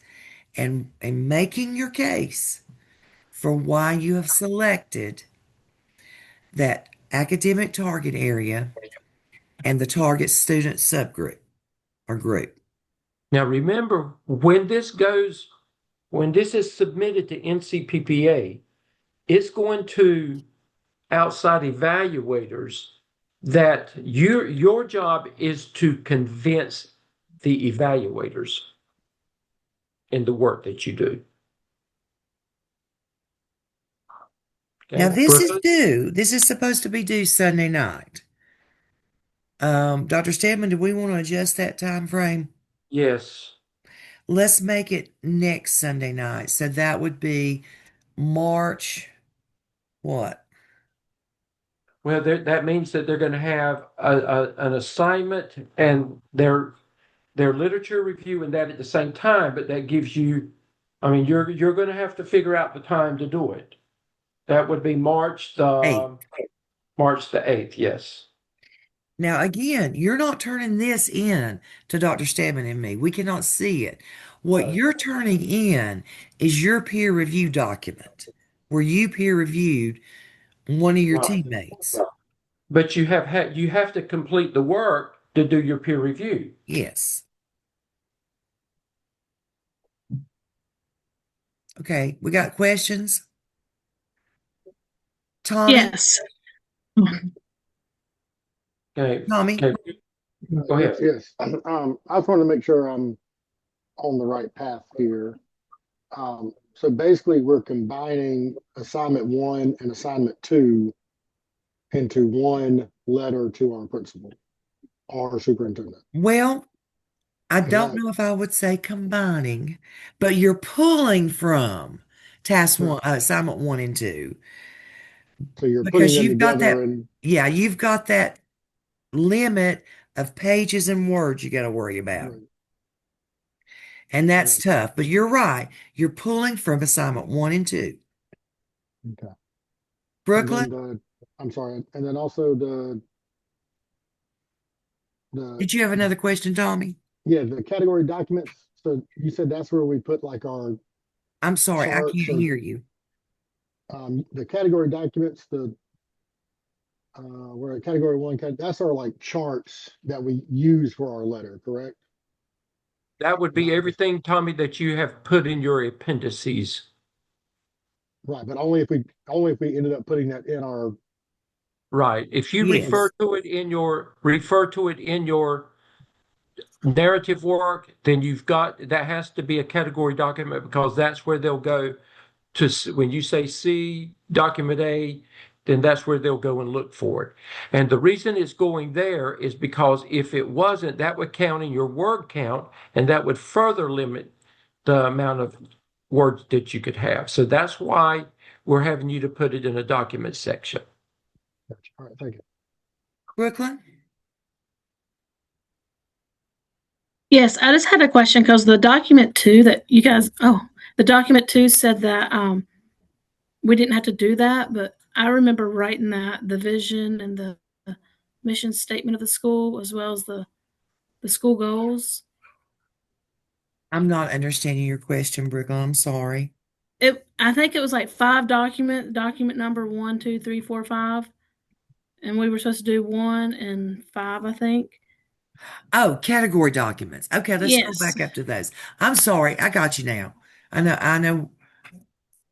and making your case for why you have selected that academic target area and the target student subgroup or group. Now, remember, when this is submitted to NCPPA, it's going to outside evaluators that your job is to convince the evaluators in the work that you do. Now, this is due. This is supposed to be due Sunday night. Dr. Stedman, do we want to adjust that time frame? Yes. Let's make it next Sunday night. So that would be March, what? Well, that means that they're going to have an assignment and their literature review and that at the same time, but that gives you, you're going to have to figure out the time to do it. That would be March the 8th, yes. Now, again, you're not turning this in to Dr. Stedman and me. We cannot see it. What you're turning in is your peer review document where you peer reviewed one of your teammates. But you have to complete the work to do your peer review. Yes. Okay, we got questions? Tommy? Yes. Okay. Tommy? Okay. Go ahead. Yes. I just want to make sure I'm on the right path here. So basically, we're combining assignment 1 and assignment 2 into one letter to our principal or superintendent. Well, I Is don't that know if I would say combining, but you're pulling from task so? one, assignment 1 and 2, So you're putting because them you've got that, together, and yeah, you've got that limit of pages and words you got to worry about. right, And that's right, tough, but you're right. You're pulling from assignment 1 and 2. okay. And Brooklyn, then I'm sorry, and then also did you have another question, Tommy? the category documents. So you said that's where we put like our I'm sorry, I charts can't or hear you. the category documents, we're at category 1, that's our like charts that we use for our letter, correct? That would be everything, Tommy, that you have put in your appendices. Right, but only if we ended up putting that in our Right. If you Yes. refer to it in your narrative work, then that has to be a category document, because that's where they'll go to. When you say C, document A, then that's where they'll go and look for it. And the reason it's going there is because if it wasn't, that would count in your word count, and that would further limit the amount of words that you could have. So that's why we're having you to put it in a document section. All right, thank you. Brooklyn? Yes, I just had a question because the document 2 said that we didn't have to do that, but I remember writing that the vision and the mission statement of the school, as well as the school goals. I'm not understanding your question, Brooklyn. I'm sorry. I think it was like 5 document number 1, 2, 3, 4, 5. And we were supposed to do 1 and 5, I think. Oh, category documents. Okay, let's go back up to those. I'm sorry. I got you now. I know.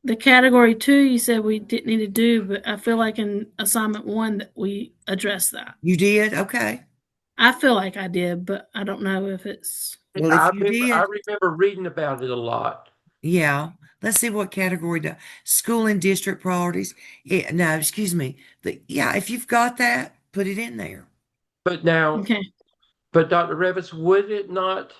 The category 2, you said we didn't need to do, but I feel like in assignment 1 that we addressed that. You did? Okay. I feel like I did, but I don't know if it's. Well, if you did, I remember reading about it a lot. yeah. Let's see what category school and district priorities. No, excuse me. If you've got that, put it in there. But now, Okay. But Dr. Revis, would it not?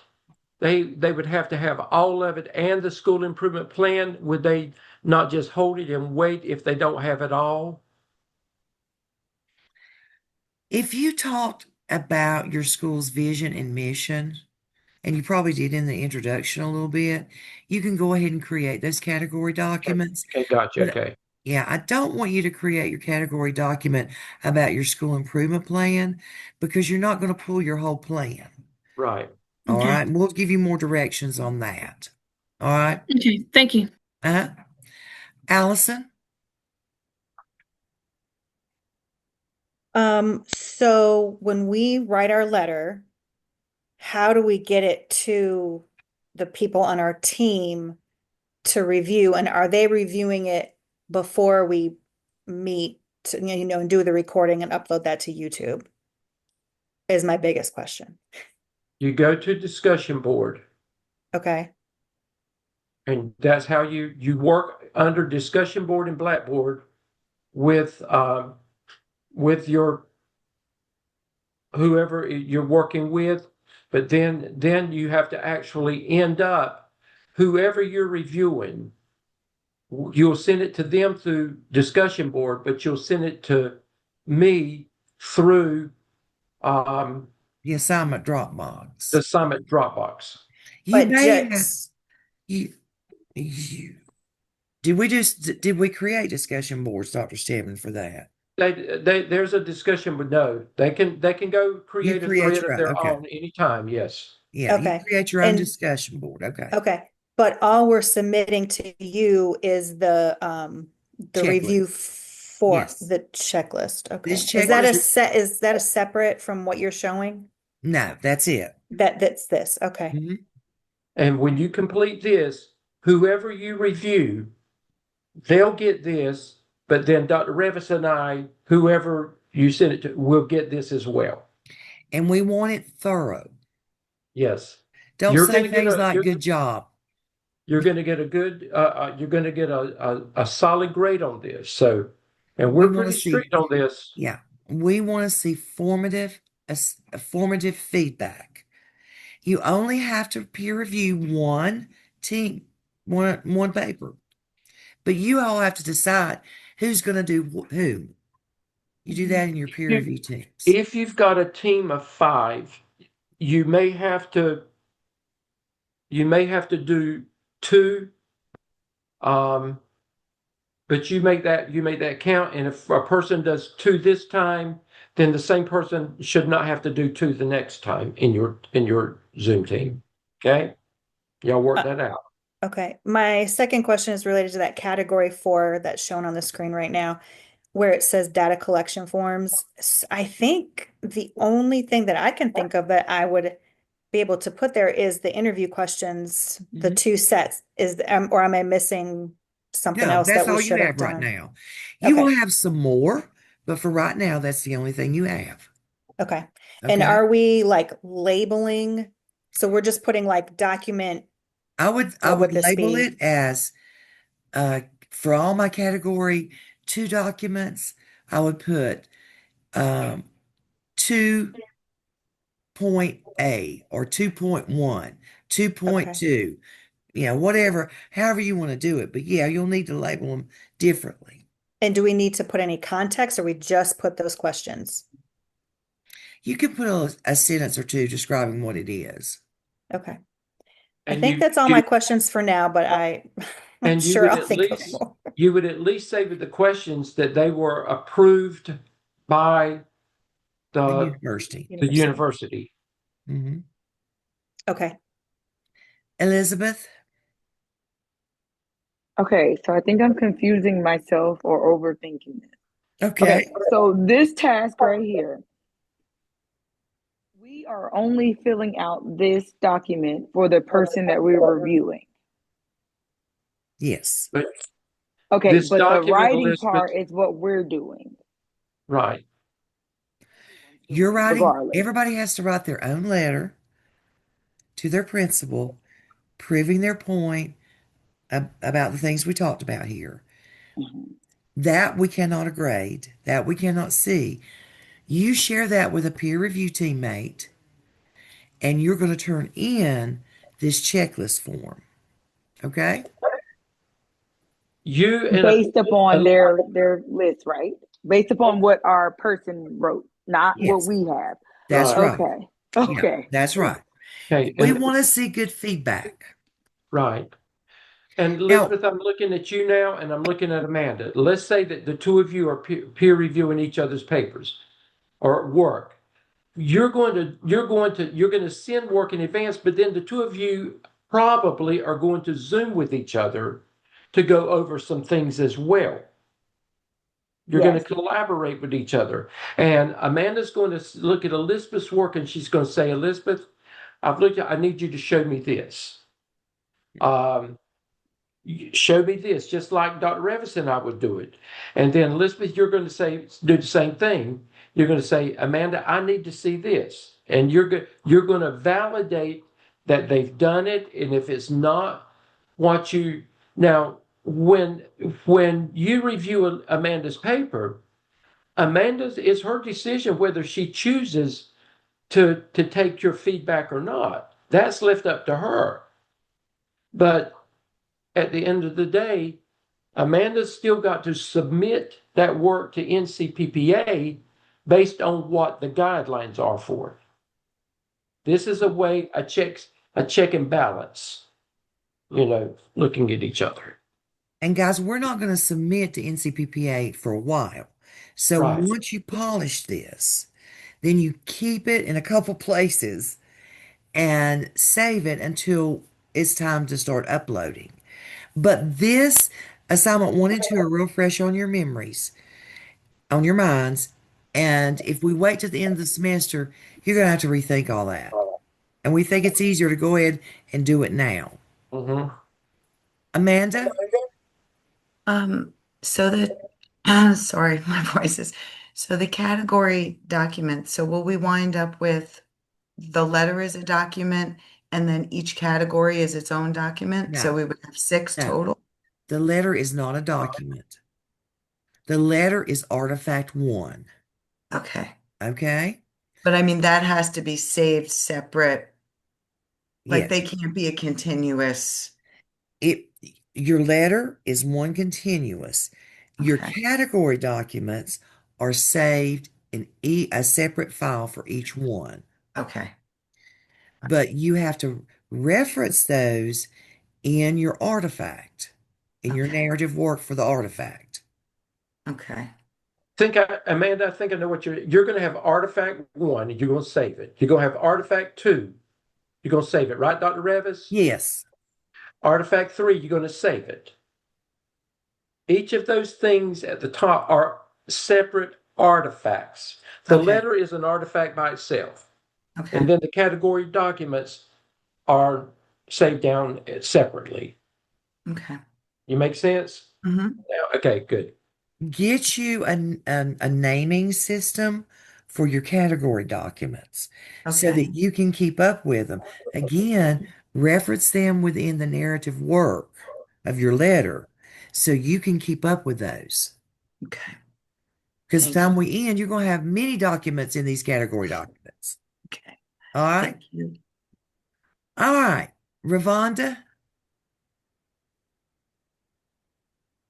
They would have to have all of it and the school improvement plan. Would they not just hold it and wait if they don't have it all? If you talked about your school's vision and mission, and you probably did in the introduction a little bit, you can go ahead and create those category documents. Okay, gotcha. But, okay. Yeah, I don't want you to create your category document about your school improvement plan, because you're not going to pull your whole plan. Right. All Okay. right. We'll give you more directions on that. All right. Okay. Thank you. Allison? So when we write our letter, how do we get it to the people on our team to review? And are they reviewing it before we meet, and do the recording and upload that to YouTube? Is my biggest question. You go to discussion board, Okay. and that's how you work under discussion board and Blackboard with your whoever you're working with. But then you have to actually end up whoever you're reviewing. You'll send it to them through discussion board, but you'll send it to me through the assignment Dropbox. The assignment Dropbox. Did we create discussion boards, Dr. Stebbins, for that? There's a discussion, but no, they can go create a thread of their own anytime. Yes. Yeah. Okay. You create your own discussion board. Okay. Okay. But all we're submitting to you is the review for the checklist. Okay. This Is that a separate from what you're showing? No, that's it. That's this. Okay. Mm-hmm. And when you complete this, whoever you review, they'll get this, but then Dr. Revis and I, whoever you send it to, will get this as well. And we want it thorough. Yes. Don't You're say going to get things a like good job. you're going to get a good you're going to get a solid grade on this. So, and We we're want pretty to see, strict on this. yeah, we want to see formative feedback. You only have to peer review one team, one paper, but you all have to decide who's going to do who. You do that in your peer review teams. If you've got a team of 5, you may have to do 2, but you make that count. And if a person does 2 this time, then the same person should not have to do 2 the next time in your Zoom team. Okay, y'all work that out. Okay, my second question is related to that category 4 that's shown on the screen right now, where it says data collection forms. I think the only thing that I can think of that I would be able to put there is the interview questions, the 2 sets. Or am I missing something No, else that's that we all you should have have right done? now. You Okay. will have some more, but for right now, that's the only thing you have. Okay. And Okay. are we like labeling? So we're just putting like document. I would What would this label be? it as for all my category 2 documents, I would put 2.A or 2.1, 2.2, whatever, however you want to do it. But yeah, you'll need to label them differently. And do we need to put any context, or we just put those questions? You can put a sentence or 2 describing what it is. Okay. I And think that's all my questions for now, but I'm and sure I'll think of more. you would at least say with the questions that they were approved by The the university. university. Mm-hmm. Okay. Elizabeth? Okay, so I think I'm confusing myself or overthinking it. Okay. So this task right here, we are only filling out this document for the person that we're reviewing. Yes. But Okay, this but the document, writing Elizabeth, part is what we're doing. right. You're writing, Regardless. everybody has to write their own letter to their principal, proving their point about the things we talked about here. That we cannot grade, that we cannot see. You share that with a peer review teammate, and you're going to turn in this checklist form. Okay? Based upon their list, right? Based upon what our person wrote, not what we have. That's right. Okay. Yeah, Okay. that's right. Okay. We want to see good feedback. Right. And Elizabeth, I'm looking at you now, and I'm looking at Amanda. Let's say that the 2 of you are peer reviewing each other's papers or work. You're going to send work in advance, but then the 2 of you probably are going to Zoom with each other to go over some things as well. You're going to collaborate with each other. And Amanda's going to look at Elizabeth's work, and she's going to say, Elizabeth, I need you to show me this. Show me this, just like Dr. Revis and I would do it. And then Elizabeth, you're going to do the same thing. You're going to say, Amanda, I need to see this. And you're going to validate that they've done it. And if it's not what you, now, when you review Amanda's paper, it's her decision whether she chooses to take your feedback or not. That's left up to her. But at the end of the day, Amanda's still got to submit that work to NCPPA based on what the guidelines are for it. This is a check and balance, looking at each other. And guys, we're not going to submit to NCPPA for a while. So once you polish this, then you keep it in a couple places and save it until it's time to start uploading. But this assignment 1 and 2 are real fresh on your memories, on your minds. And if we wait till the end of the semester, you're going to have to rethink all that. And we think it's easier to go ahead and do it now. Mm-hmm. Amanda? Sorry, my voice is. So the category document, so will we wind up with the letter as a document and then each category is its own document. So No. we would have 6 No. total. The letter is not a document. The letter is artifact 1. Okay. Okay? But I mean, that has to be saved separate. Like Yes. they can't be a continuous. Your letter is one continuous. Your Okay. category documents are saved in a separate file for each one. Okay. But you have to reference those in your artifact, in your Okay. narrative work for the artifact. Okay. Amanda, I think I know what you're going to have artifact 1, and you're going to save it. You're going to have artifact 2, you're going to save it, right, Dr. Revis? Yes. Artifact 3, you're going to save it. Each of those things at the top are separate artifacts. The Okay. letter is an artifact by itself. Okay. And then the category documents are saved down separately. Okay. You make sense? Mm-hmm. Okay, good. Get you a naming system for your category documents so Okay. that you can keep up with them. Again, reference them within the narrative work of your letter so you can keep up with those. Okay. Because the Thank time we end, you're going to have many documents in these category documents. Okay. All right? Thank you. All right. Ravonda?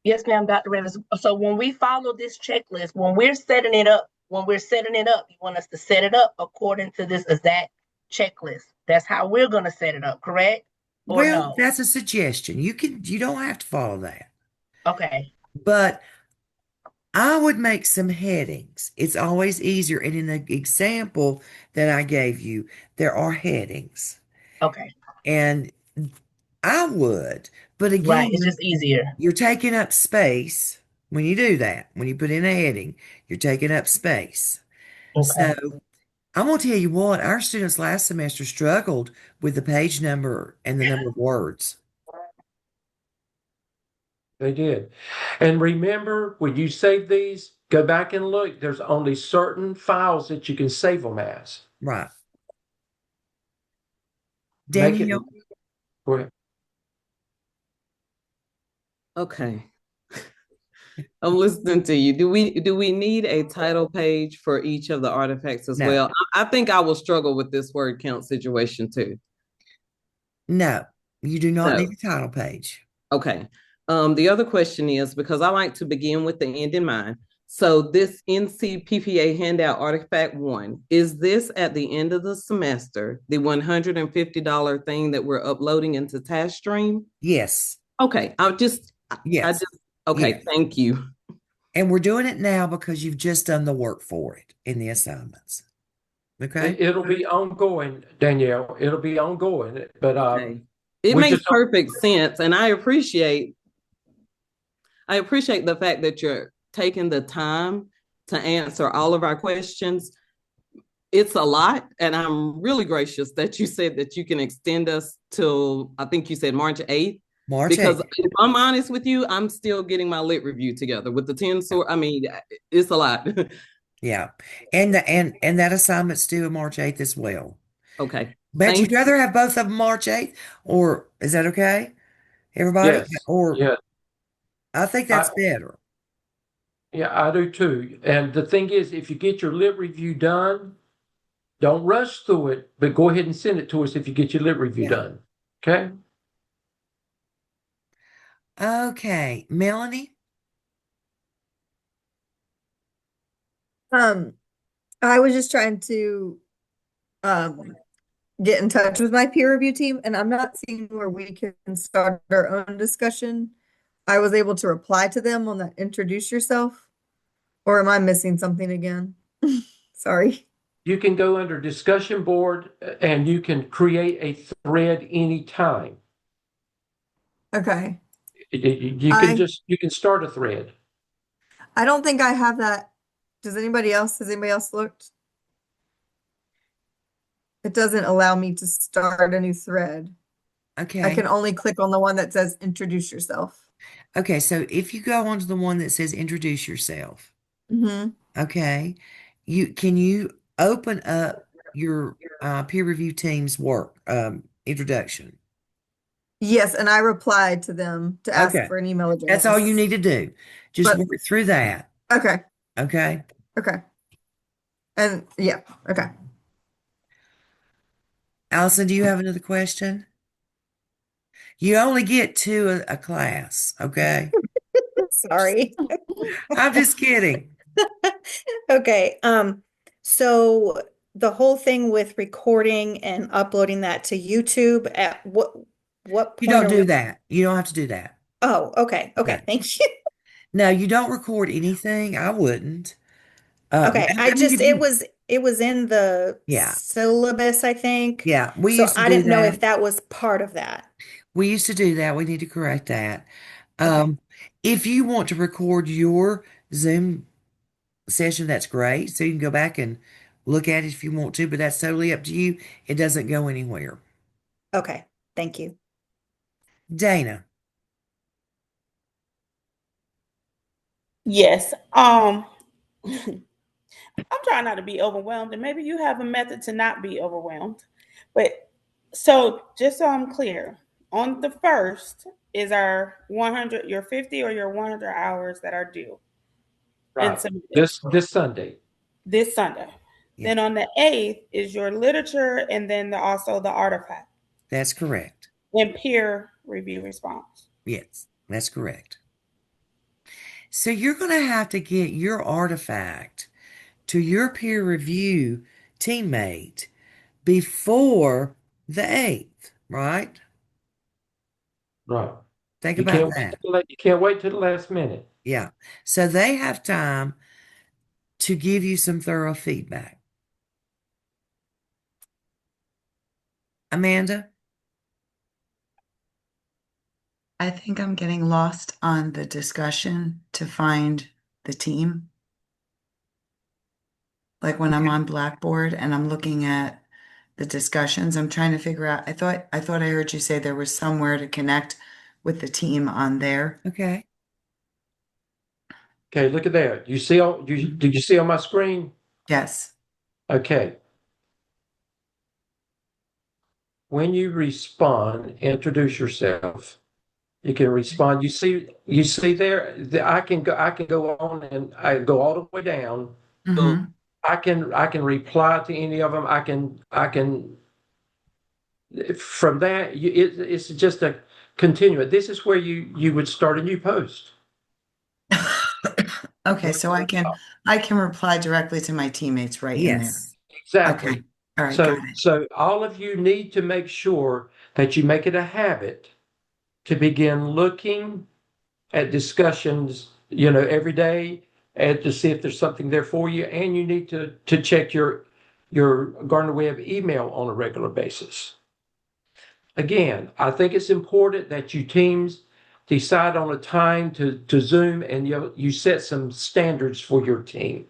Yes, ma'am, Dr. Rivers. So when we follow this checklist, when we're setting it up, you want us to set it up according to this exact checklist. That's how we're going to set it up, correct? Or Well, no? that's a suggestion. You don't have to follow that. Okay. But I would make some headings. It's always easier. And in the example that I gave you, there are headings. Okay. And I would, but again, Right. It's just easier. you're taking up space when you do that. When you put in a heading, you're taking up space. Okay. So I'm going to tell you what, our students last semester struggled with the page number and the number of words. They did. And remember, when you save these, go back and look. There's only certain files that you can save them as. Right. Make it. Daniel? Go ahead. Okay. I'm listening to you. Do we need a title page for each of the artifacts as No. well? I think I will struggle with this word count situation too. No, you do not No. need a title page. Okay. The other question is, because I like to begin with the end in mind. So this NCPPA handout artifact 1, is this at the end of the semester, the $150 thing that we're uploading into TaskStream? Yes. Okay. Yes. Okay. Yes. Thank you. And we're doing it now because you've just done the work for it in the assignments. Okay. It'll be ongoing, Danielle. It'll be ongoing. But Okay. It we makes just don't- perfect sense. And I appreciate the fact that you're taking the time to answer all of our questions. It's a lot, and I'm really gracious that you said that you can extend us till, I think you said March 8th. March Because 8th. if I'm honest with you, I'm still getting my lit review together with the 10 source. I mean, it's a lot. Yeah. And that assignment's due March 8th as well. Okay. But Thank you'd rather have both of them March 8th, or is that okay? Everybody? Yes. Or Yeah. I think that's better. Yeah, I do too. And the thing is, if you get your lit review done, don't rush through it, but go ahead and send it to us if you get your lit review done. Okay? Okay. Melanie? I was just trying to get in touch with my peer review team, and I'm not seeing where we can start our own discussion. I was able to reply to them on that introduce yourself, or am I missing something again? Sorry. You can go under discussion board and you can create a thread anytime. Okay. You can start a thread. I don't think I have that. Has anybody else looked? It doesn't allow me to start a new thread. Okay. I can only click on the one that says introduce yourself. Okay, so if you go onto the one that says introduce yourself, okay, can you open up your peer review team's work introduction. Yes, and I replied to them to ask Okay. for an email address. That's all you need to do. Just But- work through that. Okay. Okay. Okay. And yeah, okay. Allison, do you have another question? You only get two a class, okay? Sorry. I'm just kidding. Okay, so the whole thing with recording and uploading that to YouTube, at what You point don't are do we- that. You don't have to do that. Oh, okay, Yeah. thank you. No, you don't record anything. I wouldn't. Okay, I mean, if you- it was in the Yeah. syllabus, I think. Yeah, we So used to I do didn't know that. if that was part of that. We used to do that. We need to correct that. If you want to record your Zoom session, that's great. So you can go back and look at it if you want to, but that's totally up to you. It doesn't go anywhere. Okay, thank you. Dana. Yes. I'm trying not to be overwhelmed, and maybe you have a method to not be overwhelmed. But so just so I'm clear, on the first is our 100, your 50 or your 100 hours that are due. Right. This Sunday. This Sunday. Yeah. Then on the 8th is your literature and then also the artifact That's correct. and peer review response. Yes, that's correct. So you're going to have to get your artifact to your peer review teammate before the 8th, right? Right. Think You about can't that. You can't wait till the last minute. Yeah. So they have time to give you some thorough feedback. Amanda? I think I'm getting lost on the discussion to find the team. Like when I'm on Blackboard and I'm looking at the discussions, I'm trying to figure out, I thought I heard you say there was somewhere to connect with the team on there. Okay. Okay, look at there. You see did you see on my screen? Yes. Okay. When you respond, introduce yourself. You can respond. You see there, I can go on and I go all the way down. Mm-hmm. I can reply to any of them. I can from that it's just a continuum. This is where you would start a new post. Okay, so I can reply directly to my teammates right in there. Yes. Exactly. Okay. All right, So got it. so all of you need to make sure that you make it a habit to begin looking at discussions, every day, and to see if there's something there for you. And you need to check your Gardner Webb email on a regular basis. Again, I think it's important that you teams decide on a time to Zoom, and you set some standards for your team.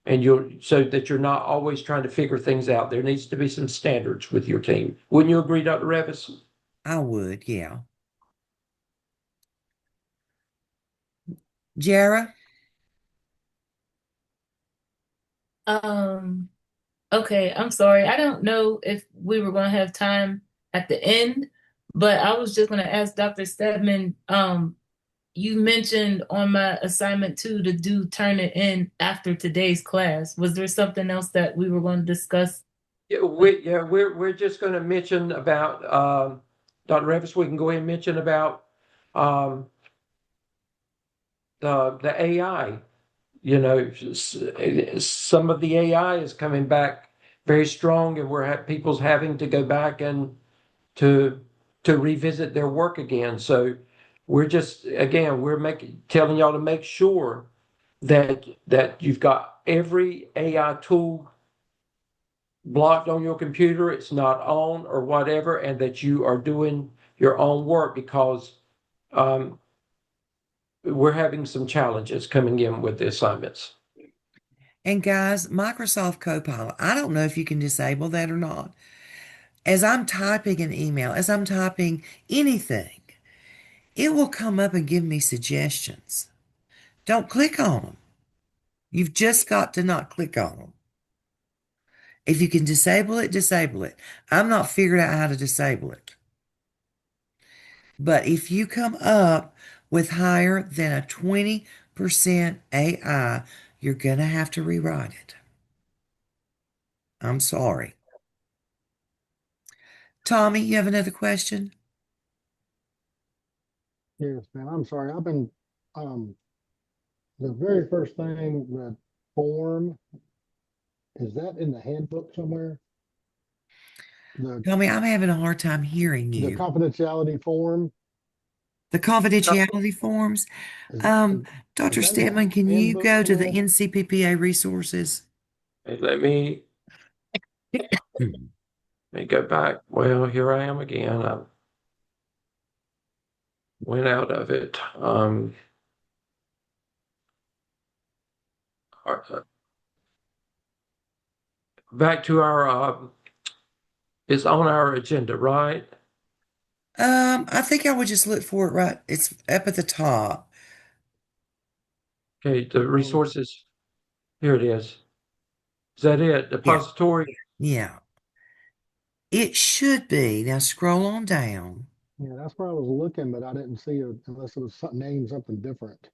And so that you're not always trying to figure things out. There needs to be some standards with your team. Wouldn't you agree, Dr. Revis? I would, yeah. Jara? Okay, I'm sorry. I don't know if we were going to have time at the end, but I was just going to ask Dr. Stedman, you mentioned on my assignment 2 to turn it in after today's class. Was there something else that we were going to discuss? Yeah, we're just going to mention about Dr. Revis. We can go ahead and mention about the AI. Some of the AI is coming back very strong, and people's having to go back and to revisit their work again. So we're telling y'all to make sure that you've got every AI tool blocked on your computer, it's not on or whatever, and that you are doing your own work, because we're having some challenges coming in with the assignments. And guys, Microsoft Copilot, I don't know if you can disable that or not. As I'm typing an email, as I'm typing anything, it will come up and give me suggestions. Don't click on them. You've just got to not click on them. If you can disable it, disable it. I'm not figured out how to disable it. But if you come up with higher than a 20% AI, you're going to have to rewrite it. I'm sorry. Tommy, you have another question? Yes, man. I'm sorry. I've been the very first thing, the form, is that in the handbook somewhere? Tommy, I'm having a hard time hearing The you. confidentiality form. The confidentiality forms. Dr. that in the Stedman, can you handbook go to the somewhere? NCPPA resources? Hey, let me go back. Well, here I am again. I went out of it. Back to our it's on our agenda, right? I think I would just look for it right. It's up at the top. Okay, the resources. Here it is. Is that it? Depository? Yeah. It should be. Now scroll on down. Yeah, that's where I was looking, but I didn't see it unless it was named something different.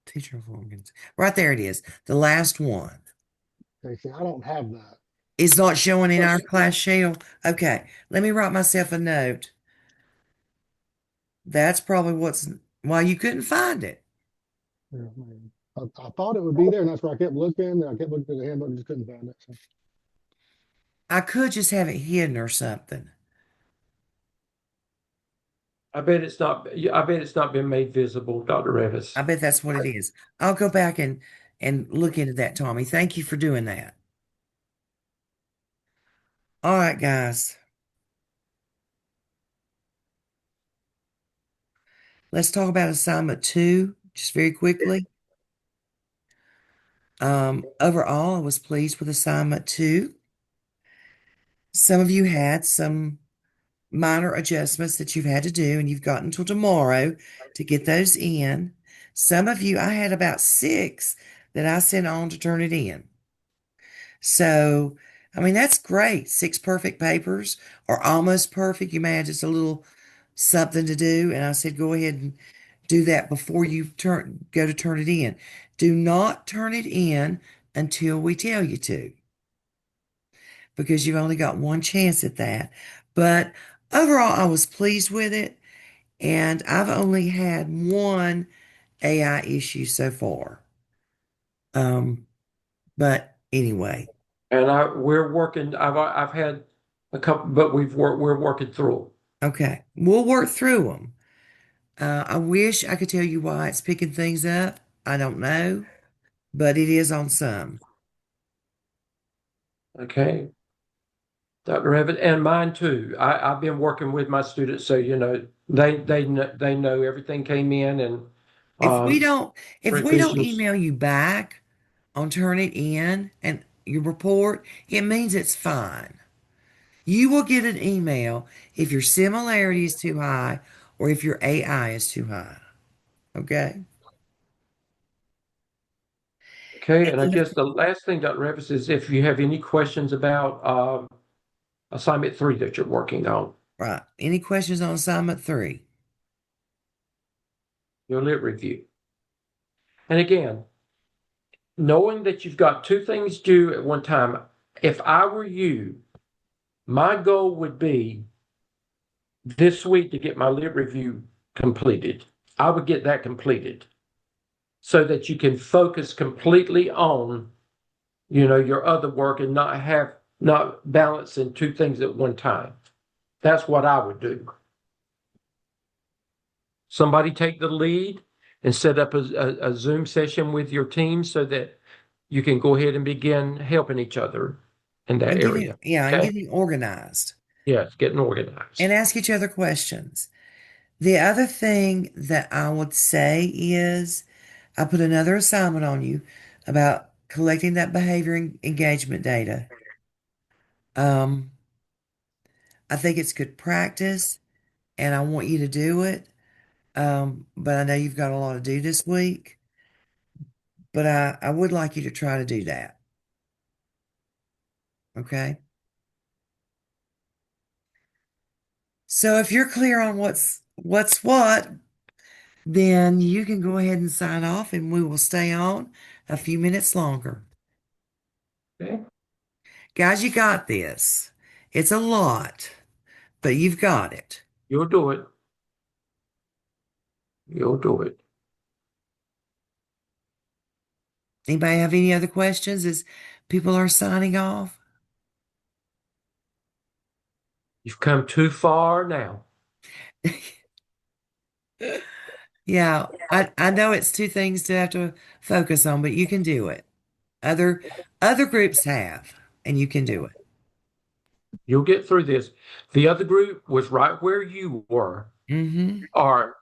Teacher organs. Right there it is. The last one. Okay, see, I don't have that. It's not showing in our class shell. Okay, let me write myself a note. That's probably why you couldn't find it. Yeah, man. I thought it would be there, and that's where I kept looking. And I kept looking through the handbook and just couldn't find it. So. I could just have it hidden or something. I bet it's not been made visible, Dr. Revis. I bet that's what it is. I'll go back and look into that, Tommy. Thank you for doing that. All right, guys. Let's talk about assignment 2 just very quickly. Overall, I was pleased with assignment 2. Some of you had some minor adjustments that you've had to do, and you've got until tomorrow to get those in. Some of you, I had about 6 that I sent on to turn it in. So, I mean, that's great. 6 perfect papers or almost perfect. You may have just a little something to do. And I said, go ahead and do that before you go to turn it in. Do not turn it in until we tell you to, because you've only got one chance at that. But overall, I was pleased with it. And I've only had one AI issue so far. But anyway. And we're working. I've had a couple, but we're working through them. Okay, we'll work through them. I wish I could tell you why it's picking things up. I don't know, but it is on some. Okay. Dr. Evan, and mine too. I've been working with my students, so they know everything came in, and If we don't revisions. email you back on turn it in and your report, it means it's fine. You will get an email if your similarity is too high or if your AI is too high. Okay? Okay, and I guess the last thing, Dr. Revis, is if you have any questions about assignment 3 that you're working on. Right. Any questions on assignment 3? Your lit review. And again, knowing that you've got 2 things due at one time, if I were you, my goal would be this week to get my lit review completed. I would get that completed so that you can focus completely on, your other work and not balancing 2 things at one time. That's what I would do. Somebody take the lead and set up a Zoom session with your team so that you can go ahead and begin helping each other in that area. And getting organized. Yes, getting organized. And ask each other questions. The other thing that I would say is I put another assignment on you about collecting that behavior engagement data. I think it's good practice and I want you to do it. But I know you've got a lot to do this week. but I would like you to try to do that. Okay. So if you're clear on what's what, then you can go ahead and sign off and we will stay on a few minutes longer. Okay. Guys, you got this. It's a lot, but you've got it. You'll do it. You'll do it. Anybody have any other questions as people are signing off? You've come too far now. Yeah, I know it's two things to have to focus on, but you can do it. Other groups have, and you can do it. You'll get through this. The other group was right where you were are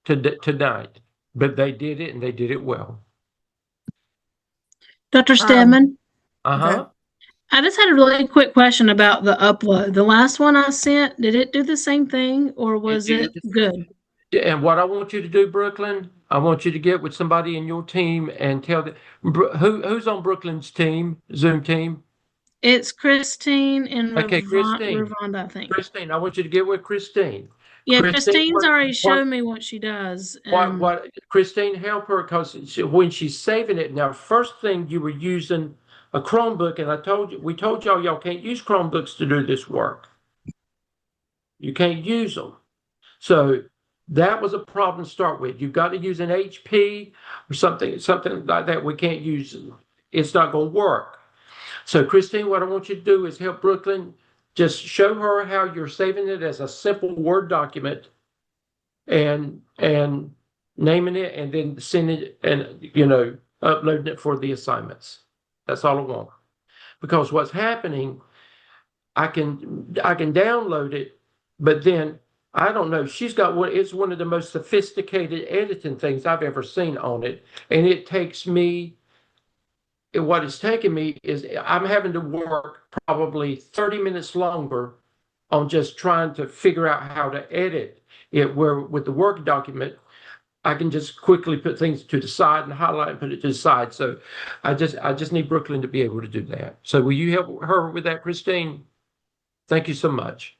tonight, but they did it and they did it well. Dr. Stedman, Uh-huh. I just had a really quick question about the upload. The last one I sent, did it do the same thing or was it good? And what I want you to do, Brooklyn, I want you to get with somebody in your team and tell them who's on Brooklyn's team, Zoom team. It's Christine and Okay, Christine. Ravonda, I think. Christine, I want you to get with Christine. Yeah, Christine's already showed me what she does. What Christine, help her because when she's saving it now, first thing you were using a Chromebook, and we told y'all can't use Chromebooks to do this work. You can't use them. So that was a problem to start with. You've got to use an HP or something like that. We can't use. It's not going to work. So Christine, what I want you to do is help Brooklyn. Just show her how you're saving it as a simple Word document and naming it and then sending it and uploading it for the assignments. That's all I want. Because what's happening, I can download it, but then I don't know. She's got it's one of the most sophisticated editing things I've ever seen on it. And it takes me, what it's taken me is I'm having to work probably 30 minutes longer on just trying to figure out how to edit it, where with the Word document, I can just quickly put things to the side and highlight and put it to the side. So I just need Brooklyn to be able to do that. So will you help her with that, Christine? Thank you so much.